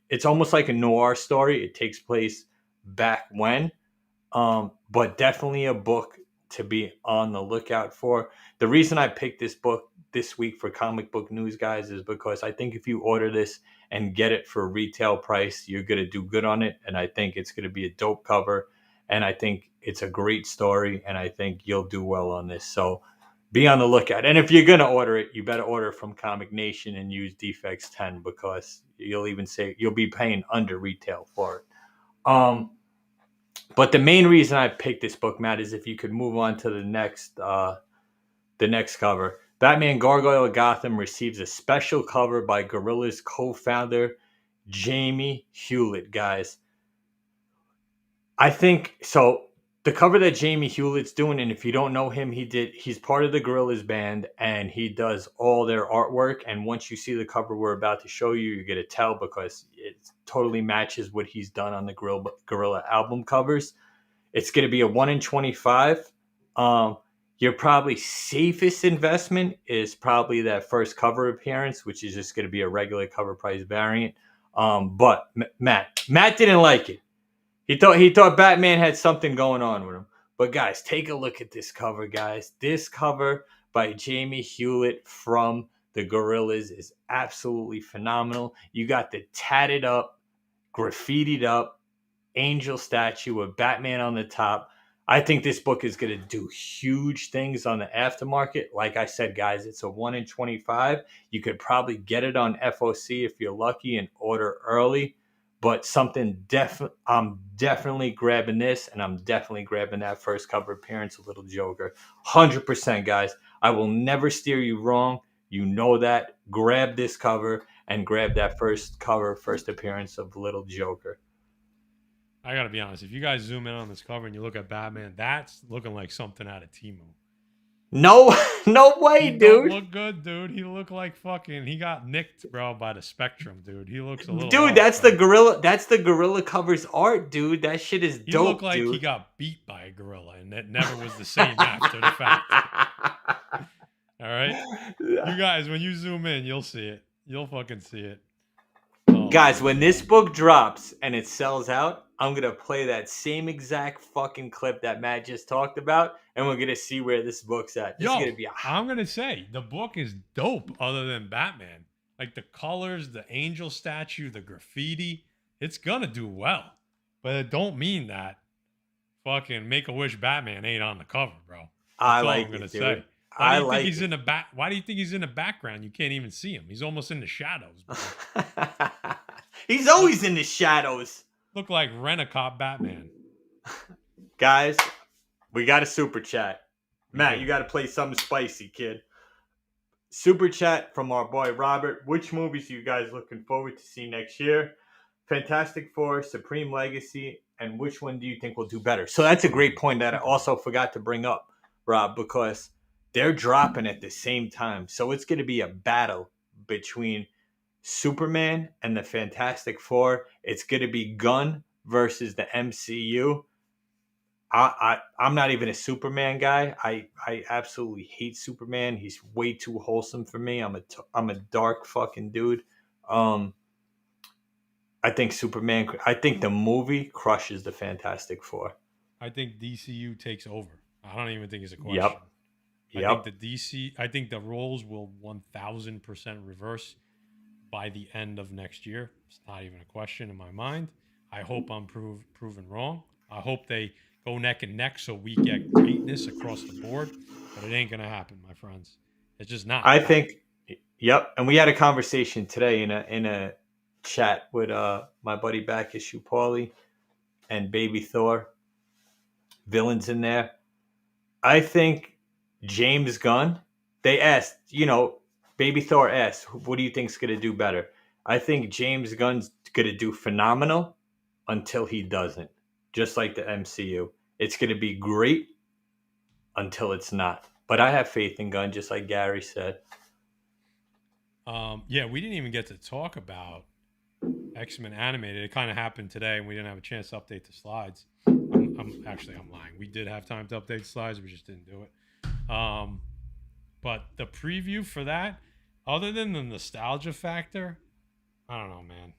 it's almost like a noir story. It takes place back when, but definitely a book to be on the lookout for. The reason I picked this book this week for comic book news, guys, is because I think if you order this and get it for retail price, you're going to do good on it. And I think it's going to be a dope cover. And I think it's a great story. And I think you'll do well on this. So be on the lookout. And if you're going to order it, you better order from Comic Nation and use Defects 10, because you'll be paying under retail for it. But the main reason I picked this book, Matt, is if you could move on to the next cover. Batman Gargoyle of Gotham receives a special cover by Gorilla's co-founder, Jamie Hewlett, guys. I think so. The cover that Jamie Hewlett's doing, and if you don't know him, he's part of the Gorillas band, and he does all their artwork. And once you see the cover we're about to show you, you're going to tell, because it totally matches what he's done on the Gorilla album covers. It's going to be a 1 in 25. Your probably safest investment is probably that first cover appearance, which is just going to be a regular cover price variant. But Matt didn't like it. He thought Batman had something going on with him. But guys, take a look at this cover, guys. This cover by Jamie Hewlett from the Gorillas is absolutely phenomenal. You got the tatted up, graffitied up angel statue with Batman on the top. I think this book is going to do huge things on the aftermarket. Like I said, guys, it's a 1 in 25. You could probably get it on FOC if you're lucky and order early. But I'm definitely grabbing this, and I'm definitely grabbing that first cover appearance of Little Joker. 100%, guys. I will never steer you wrong. You know that. Grab this cover and grab that first appearance of Little Joker. I got to be honest. If you guys zoom in on this cover and you look at Batman, that's looking like something out of Temu. No way, dude. Don't look good, dude. He looked like he got nicked, bro, by the Spectrum, dude. He looks a little Dude, that's the Gorilla covers art, dude. That shit is dope, dude. He looked like he got beat by a gorilla, and that never was the same after the fact. All right? You guys, when you zoom in, you'll see it. You'll fucking see it. Oh, guys, when this book drops and it sells out, I'm going to play that same exact fucking clip that Matt just talked about, and we're going to see where this book's at. This is going to be I'm going to say, the book is dope other than Batman. Like the colors, the angel statue, the graffiti, it's going to do well. But it don't mean that fucking Make-A-Wish Batman ain't on the cover, bro. That's all I'm going to say. Why do you think he's in the background? You can't even see him. He's almost in the shadows, bro. He's always in the shadows. Look like Rent-A-Cop Batman. Guys, we got a super chat. Matt, you got to play something spicy, kid. Super chat from our boy Robert. Which movies are you guys looking forward to see next year? Fantastic Four, Supreme Legacy, and which one do you think will do better? So that's a great point that I also forgot to bring up, Rob, because they're dropping at the same time. So it's going to be a battle between Superman and the Fantastic Four. It's going to be Gunn versus the MCU. I'm not even a Superman guy. I absolutely hate Superman. He's way too wholesome for me. I'm a dark fucking dude. I think the movie crushes the Fantastic Four. I think DCU takes over. I don't even think it's a question. Yep. I think the roles will 1000% reverse by the end of next year. It's not even a question in my mind. I hope I'm proven wrong. I hope they go neck and neck so we get greatness across the board, but it ain't gonna happen, my friends. It's just not. I think, yep. And we had a conversation today in a chat with my buddy Back Issue Paulie and Baby Thor. Villains in there. I think James Gunn. They asked, Baby Thor asked, what do you think's going to do better? I think James Gunn's going to do phenomenal. until he doesn't. Just like the MCU. It's going to be great until it's not. But I have faith in Gunn, just like Gary said. Yeah, we didn't even get to talk about X-Men animated. It kind of happened today, and we didn't have a chance to update the slides. I'm lying. We did have time to update the slides. We just didn't do it. But the preview for that, other than the nostalgia factor, I don't know, man.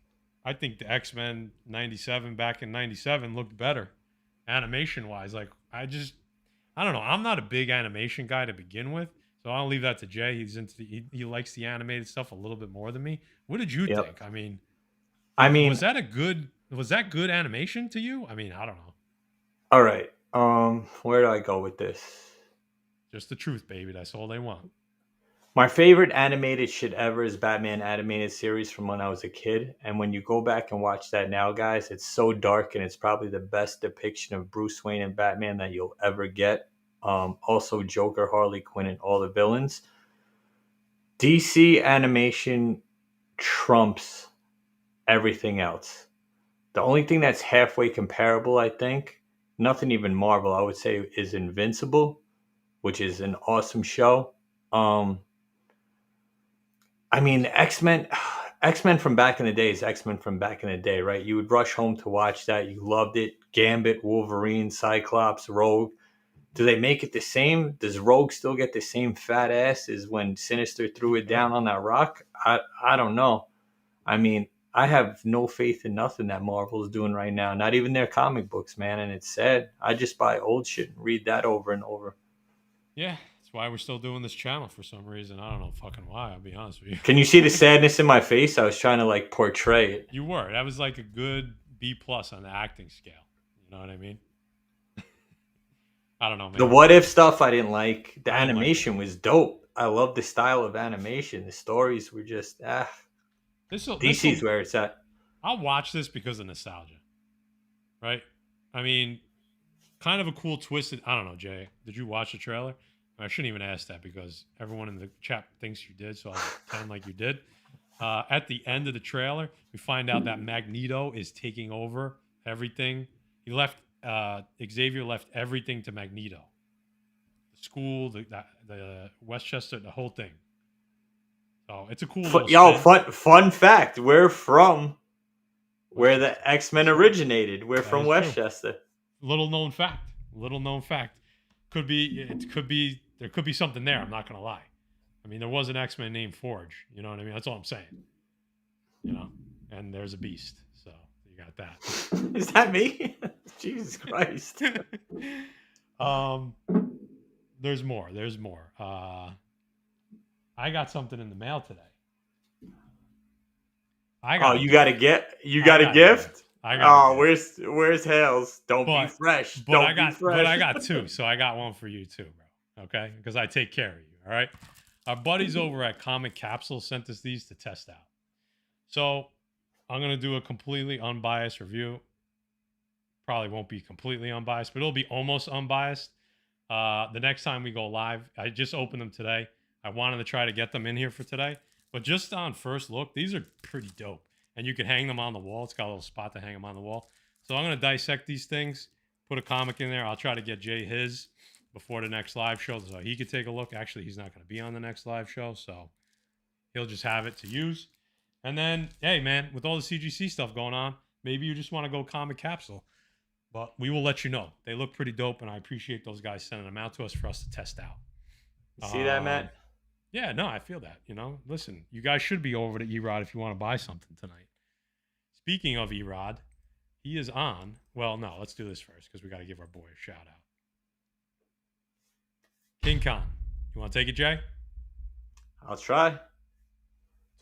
I think the X-Men 97 back in 97 looked better animation wise. Like, I don't know. I'm not a big animation guy to begin with. So I'll leave that to Jay. He likes the animated stuff a little bit more than me. What did you think? I mean, was that good animation to you? I mean, I don't know. All right. Where do I go with this? Just the truth, baby. That's all they want. My favorite animated shit ever is Batman animated series from when I was a kid. And when you go back and watch that now, guys, it's so dark, and it's probably the best depiction of Bruce Wayne and Batman that you'll ever get. Also Joker, Harley Quinn, and all the villains. DC animation trumps everything else. The only thing that's halfway comparable, I think, nothing even Marvel, I would say, is Invincible, which is an awesome show. I mean, X-Men from back in the day is X-Men from back in the day, right? You would rush home to watch that. You loved it. Gambit, Wolverine, Cyclops, Rogue. Do they make it the same? Does Rogue still get the same fat ass as when Sinister threw it down on that rock? I don't know. I mean, I have no faith in nothing that Marvel's doing right now. Not even their comic books, man. And it's sad. I just buy old shit and read that over and over. Yeah, that's why we're still doing this channel for some reason. I don't know fucking why, I'll be honest with you. Can you see the sadness in my face? I was trying to like portray it. You were. That was like a good B+ on the acting scale. You know what I mean? I don't know, man. The what if stuff I didn't like. The animation was dope. I love the style of animation. The stories were just DC's where it's at. I'll watch this because of nostalgia. Right? I mean, kind of a cool twist. I don't know, Jay. Did you watch the trailer? I shouldn't even ask that because everyone in the chat thinks you did, so I'll pretend like you did. At the end of the trailer, we find out that Magneto is taking over everything. Xavier left everything to Magneto. The school, the Westchester, the whole thing. So it's a cool fun fact. We're from where the X-Men originated. We're from Westchester. Little known fact. There could be something there. I'm not going to lie. I mean, there was an X-Men named Forge. You know what I mean? That's all I'm saying. You know? And there's a Beast. So you got that. Is that me? Jesus Christ. There's more. I got something in the mail today. You got a gift? Where's Hales? Don't be fresh. But I got two, so I got one for you too, bro. Okay? Because I take care of you, all right? Our buddies over at Comic Capsule sent us these to test out. So I'm going to do a completely unbiased review. Probably won't be completely unbiased, but it'll be almost unbiased. The next time we go live, I just opened them today. I wanted to try to get them in here for today. But just on first look, these are pretty dope. And you can hang them on the wall. It's got a little spot to hang them on the wall. So I'm going to dissect these things, put a comic in there. I'll try to get Jay his before the next live show so he could take a look. Actually, he's not going to be on the next live show, so he'll just have it to use. And then, hey, man, with all the CGC stuff going on, maybe you just want to go Comic Capsule. But we will let you know. They look pretty dope, and I appreciate those guys sending them out to us for us to test out. You see that, Matt? Yeah, no, I feel that. You know, listen, you guys should be over to Erod if you want to buy something tonight. Speaking of Erod, he is on. Well, no, let's do this first because we got to give our boy a shout out. King Khan, you want to take it, Jay? I'll try.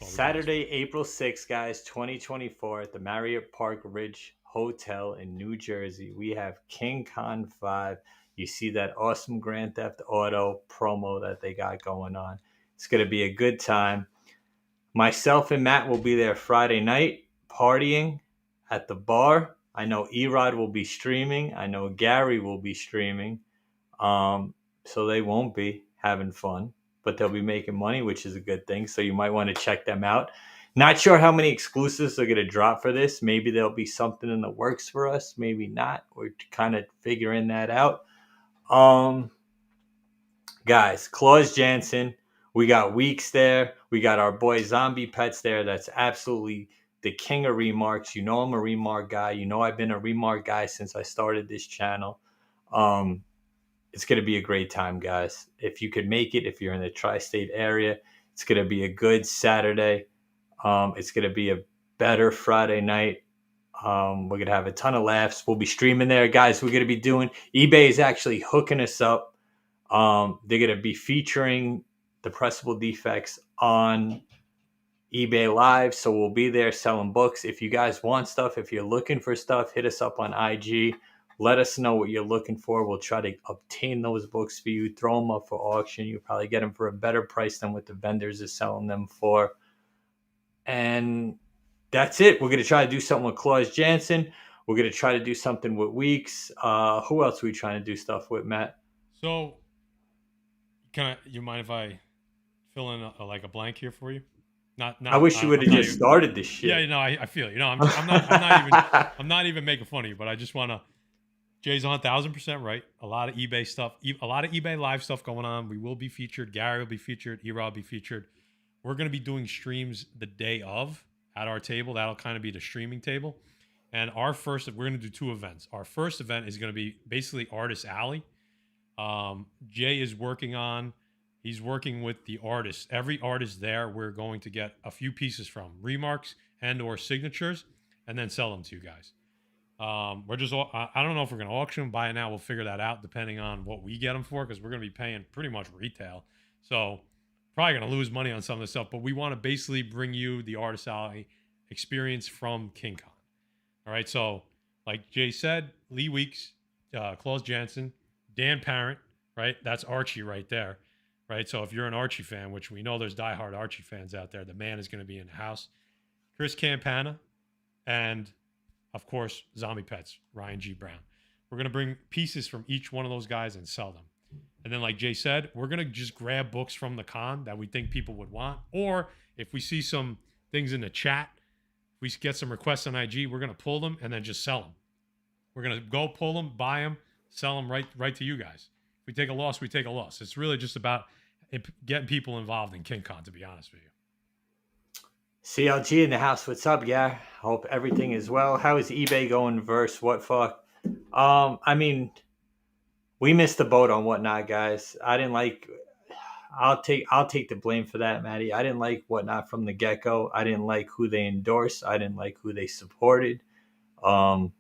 Saturday, April 6th, guys, 2024 at the Marriott Park Ridge Hotel in New Jersey. We have King Khan 5. You see that awesome Grand Theft Auto promo that they got going on. It's going to be a good time. Myself and Matt will be there Friday night partying at the bar. I know Erod will be streaming. I know Gary will be streaming. So they won't be having fun, but they'll be making money, which is a good thing. So you might want to check them out. Not sure how many exclusives are going to drop for this. Maybe there'll be something in the works for us. Maybe not. We're kind of figuring that out. Guys, Claus Jansen. We got Weeks there. We got our boy Zombie Pets there. That's absolutely the king of remarks. You know I'm a remark guy. You know I've been a remark guy since I started this channel. It's going to be a great time, guys. If you could make it, if you're in the tri-state area, it's going to be a good Saturday. It's going to be a better Friday night. We're going to have a ton of laughs. We'll be streaming there, guys. We're going to be doing, eBay is actually hooking us up. They're going to be featuring the Pressable Defects on eBay Live. So we'll be there selling books. If you guys want stuff, if you're looking for stuff, hit us up on IG. Let us know what you're looking for. We'll try to obtain those books for you. Throw them up for auction. You'll probably get them for a better price than what the vendors are selling them for. And that's it. We're going to try to do something with Claus Jansen. We're going to try to do something with Weeks. Who else are we trying to do stuff with, Matt? So, you mind if I fill in a blank here for you? Not. I wish you would have just started this shit. Yeah, no, I feel you. No, I'm not even making fun of you, but I just want to. Jay's on 1,000% right. A lot of eBay stuff, a lot of eBay live stuff going on. We will be featured. Gary will be featured. E-Rob will be featured. We're going to be doing streams the day of at our table. That'll kind of be the streaming table. And we're going to do 2 events. Our first event is going to be basically Artist Alley. Jay is he's working with the artists. Every artist there, we're going to get a few pieces from, remarks and or signatures, and then sell them to you guys. I don't know if we're going to auction them, buy it now. We'll figure that out depending on what we get them for, because we're going to be paying pretty much retail. So probably going to lose money on some of this stuff, but we want to basically bring you the Artist Alley experience from King Con. All right. So like Jay said, Lee Weeks, Claus Jansen, Dan Parent, right? That's Archie right there. Right. So if you're an Archie fan, which we know there's diehard Archie fans out there, the man is going to be in the house. Chris Campana, and of course, Zombie Pets, Ryan G. Brown. We're going to bring pieces from each one of those guys and sell them. And then, like Jay said, we're going to just grab books from the con that we think people would want. Or if we see some things in the chat, if we get some requests on IG, we're going to pull them and then just sell them. We're going to go pull them, buy them, sell them right to you guys. If we take a loss, we take a loss. It's really just about getting people involved in King Con, to be honest with you. CLG in the house. What's up, yeah? Hope everything is well. How is eBay going versus what fuck? I mean, we missed the boat on Whatnot, guys. I didn't like. I'll take the blame for that, Maddie. I didn't like Whatnot from the get-go. I didn't like who they endorsed. I didn't like who they supported. I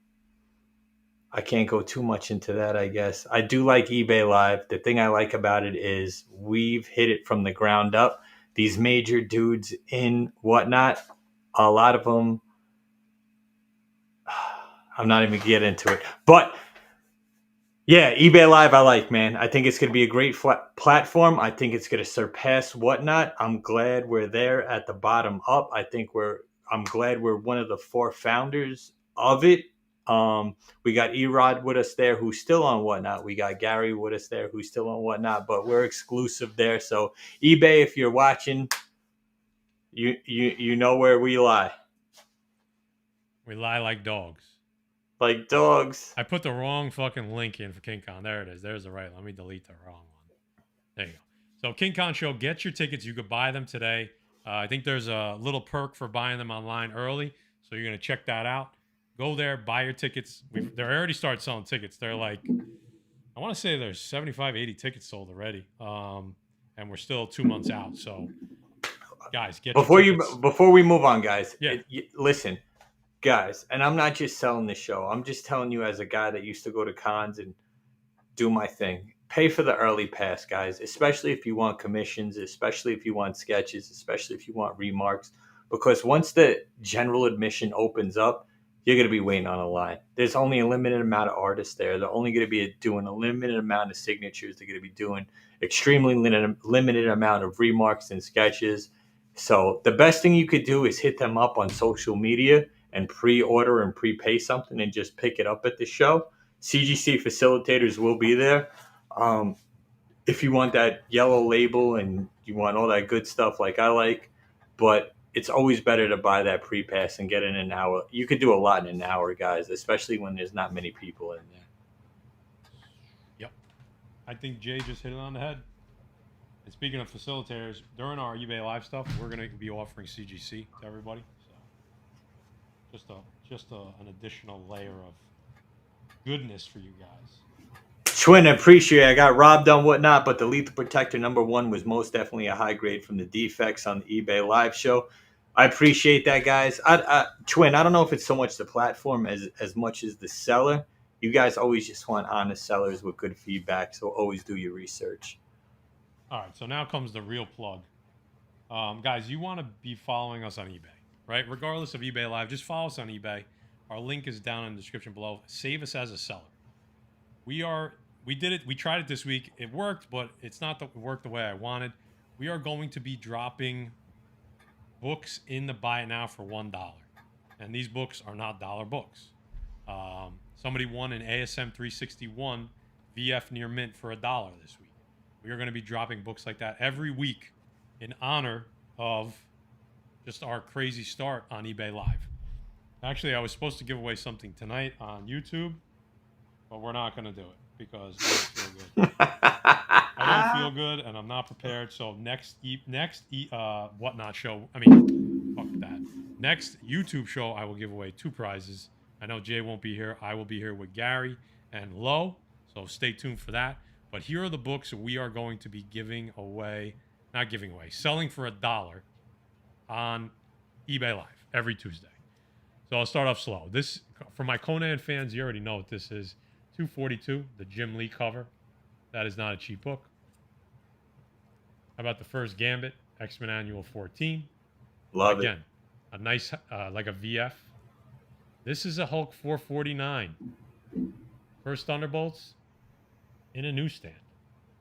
can't go too much into that, I guess. I do like eBay Live. The thing I like about it is we've hit it from the ground up. These major dudes in Whatnot, a lot of them, I'm not even going to get into it. But, yeah, eBay Live I like, man. I think it's going to be a great platform. I think it's going to surpass Whatnot. I'm glad we're there at the bottom up. I'm glad we're one of the 4 founders of it. We got E-Rod with us there, who's still on Whatnot. We got Gary with us there, who's still on Whatnot, but we're exclusive there. So eBay, if you're watching, you know where we lie. We lie like dogs. Like dogs. I put the wrong fucking link in for King Con. There it is. There's the right. Let me delete the wrong one. There you go. So King Con show, get your tickets. You could buy them today. I think there's a little perk for buying them online early. So you're going to check that out. Go there, buy your tickets. They already started selling tickets. They're like, I want to say there's 75, 80 tickets sold already. And we're still 2 months out. So, guys, before we move on, guys. Yeah. Listen, guys, and I'm not just selling this show. I'm just telling you as a guy that used to go to cons and do my thing. Pay for the early pass, guys, especially if you want commissions, especially if you want sketches, especially if you want remarks. Because once the general admission opens up, you're going to be waiting on a line. There's only a limited amount of artists there. They're only going to be doing a limited amount of signatures. They're going to be doing extremely limited amount of remarks and sketches. So the best thing you could do is hit them up on social media and pre-order and prepay something and just pick it up at the show. CGC facilitators will be there. If you want that yellow label and you want all that good stuff like I like. But it's always better to buy that pre-pass and get in an hour. You could do a lot in an hour, guys, especially when there's not many people in there. Yep. I think Jay just hit it on the head. And speaking of facilitators, during our eBay Live stuff, we're going to be offering CGC to everybody. So just an additional layer of goodness for you guys. Twin, I appreciate it. I got robbed on whatnot, but the Lethal Protector #1 was most definitely a high grade from the Defects on the eBay Live show. I appreciate that, guys. Twin, I don't know if it's so much the platform as much as the seller. You guys always just want honest sellers with good feedback, so always do your research. All right, so now comes the real plug. Guys, you want to be following us on eBay, right? Regardless of eBay Live, just follow us on eBay. Our link is down in the description below. Save us as a seller. We did it. We tried it this week. It worked, but it's not it worked the way I wanted. We are going to be dropping books in the buy it now for $1. And these books are not dollar books. Somebody won an ASM 361 VF near mint for $1 this week. We are going to be dropping books like that every week in honor of just our crazy start on eBay Live. Actually, I was supposed to give away something tonight on YouTube, but we're not going to do it because I don't feel good. I don't feel good, and I'm not prepared. So next whatnot show. I mean, fuck that. Next YouTube show, I will give away 2 prizes. I know Jay won't be here. I will be here with Gary and Lo. So stay tuned for that. But here are the books we are going to be giving away. Not giving away. Selling for $1 on eBay Live every Tuesday. So I'll start off slow. This, for my Conan fans, you already know what this is. 242, the Jim Lee cover. That is not a cheap book. How about the first Gambit, X-Men Annual 14? Love Again, a nice, like a VF. This is a Hulk 449. First Thunderbolts in a newsstand.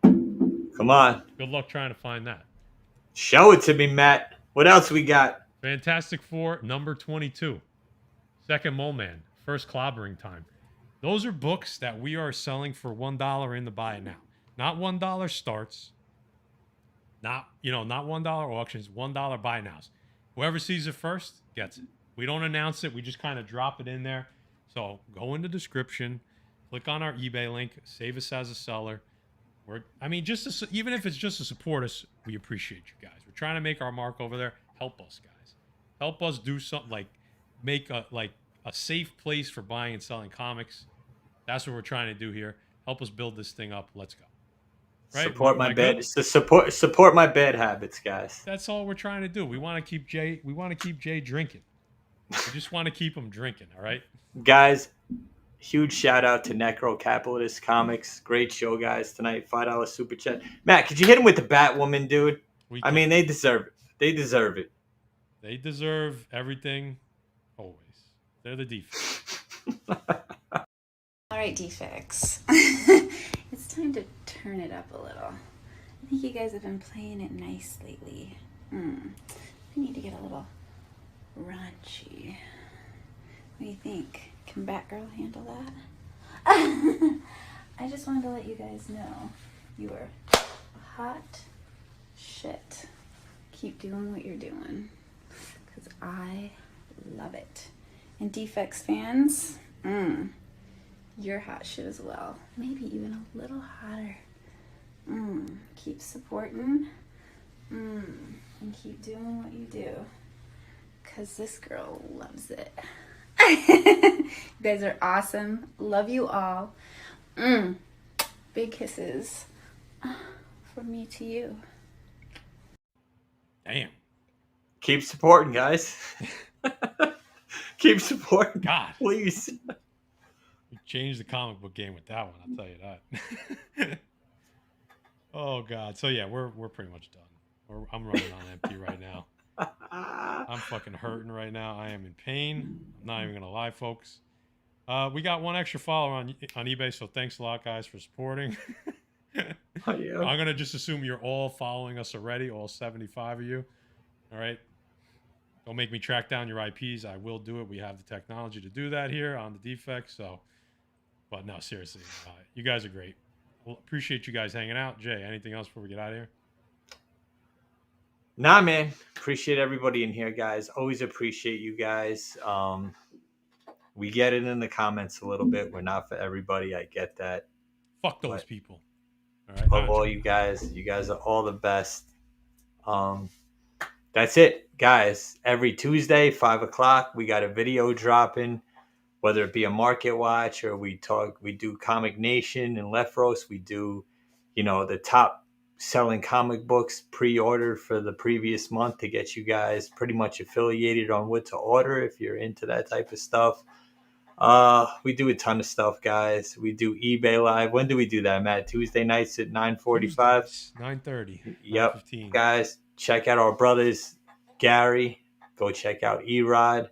Come on. Good luck trying to find that. Show it to me, Matt. What else we got? Fantastic Four, number 22. Second Mole Man, First Clobbering Time. Those are books that we are selling for $1 in the buy it now. Not $1 starts. Not $1 auctions, $1 buy nows. Whoever sees it first gets it. We don't announce it. We just kind of drop it in there. So go in the description, click on our eBay link, save us as a seller. Even if it's just to support us, we appreciate you guys. We're trying to make our mark over there. Help us, guys. Help us do something like make a safe place for buying and selling comics. That's what we're trying to do here. Help us build this thing up. Let's go. Right? Support my bad. Support my bad habits, guys. That's all we're trying to do. We want to keep Jay drinking. We just want to keep him drinking. All right, guys. Huge shout out to Necro Capitalist Comics. Great show, guys, tonight. $5 super chat. Matt, could you hit him with the Batwoman, dude? I mean, they deserve it. They deserve it. They deserve everything. Always. They're the Defects. All right, Defects. It's time to turn it up a little. I think you guys have been playing it nice lately. We need to get a little raunchy. What do you think? Can Batgirl handle that? I just wanted to let you guys know you are hot shit. Keep doing what you're doing, because I love it. And Defects fans, you're hot shit as well. Maybe even a little hotter. Keep supporting. And keep doing what you do. Because this girl loves it. You guys are awesome. Love you all. Big kisses from me to you. Damn. Keep supporting, guys. Keep supporting. God. Please. We changed the comic book game with that one, I'll tell you that. Oh, God. So, yeah, we're pretty much done. I'm running on empty right now. I'm fucking hurting right now. I am in pain. I'm not even going to lie, folks. We got one extra follower on eBay, so thanks a lot, guys, for supporting. Oh, yeah. I'm going to just assume you're all following us already, all 75 of you. All right? Don't make me track down your IPs. I will do it. We have the technology to do that here on the Defects. So, but no, seriously, you guys are great. Well, appreciate you guys hanging out. Jay, anything else before we get out of here? Nah, man. Appreciate everybody in here, guys. Always appreciate you guys. We get it in the comments a little bit. We're not for everybody. I get that. Fuck those But people. All right. love all you guys are all the best. Um, that's it, guys. Every Tuesday, 5 o'clock, we got a video dropping. Whether it be a market watch or we do Comic Nation and Left Roast. We do, the top selling comic books pre-ordered for the previous month to get you guys pretty much affiliated on what to order if you're into that type of stuff. We do a ton of stuff, guys. We do eBay Live. When do we do that, Matt? Tuesday nights at 9:45. 9:30. Yep, 9:15. guys, check out our brothers, Gary. Go check out Erod.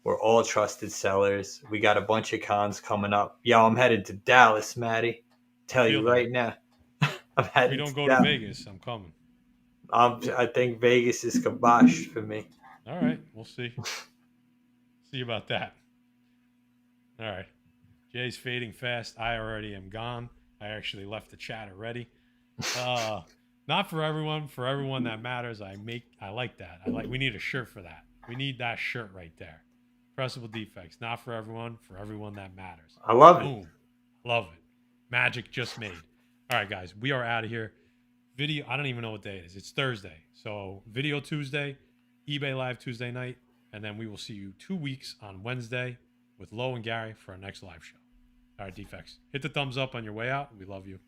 We're all trusted sellers. We got a bunch of cons coming up. Yo, I'm headed to Dallas, Matty. Tell you right now. I'm If headed we don't to go Dallas. to Vegas, I'm coming. I think Vegas is kibosh for me. All right. We'll see. See about that. All right. Jay's fading fast. I already am gone. I actually left the chat already. Not for everyone. For everyone that matters. I like that. We need a shirt for that. We need that shirt right there. Pressable Defects. Not for everyone. For everyone that matters. I love it. Boom. Love it. Magic just made. All right, guys. We are out of here. Video. I don't even know what day it is. It's Thursday. So video Tuesday, eBay Live Tuesday night, and then we will see you 2 weeks on Wednesday with Lo and Gary for our next live show. All right, Defects. Hit the thumbs up on your way out. We love you.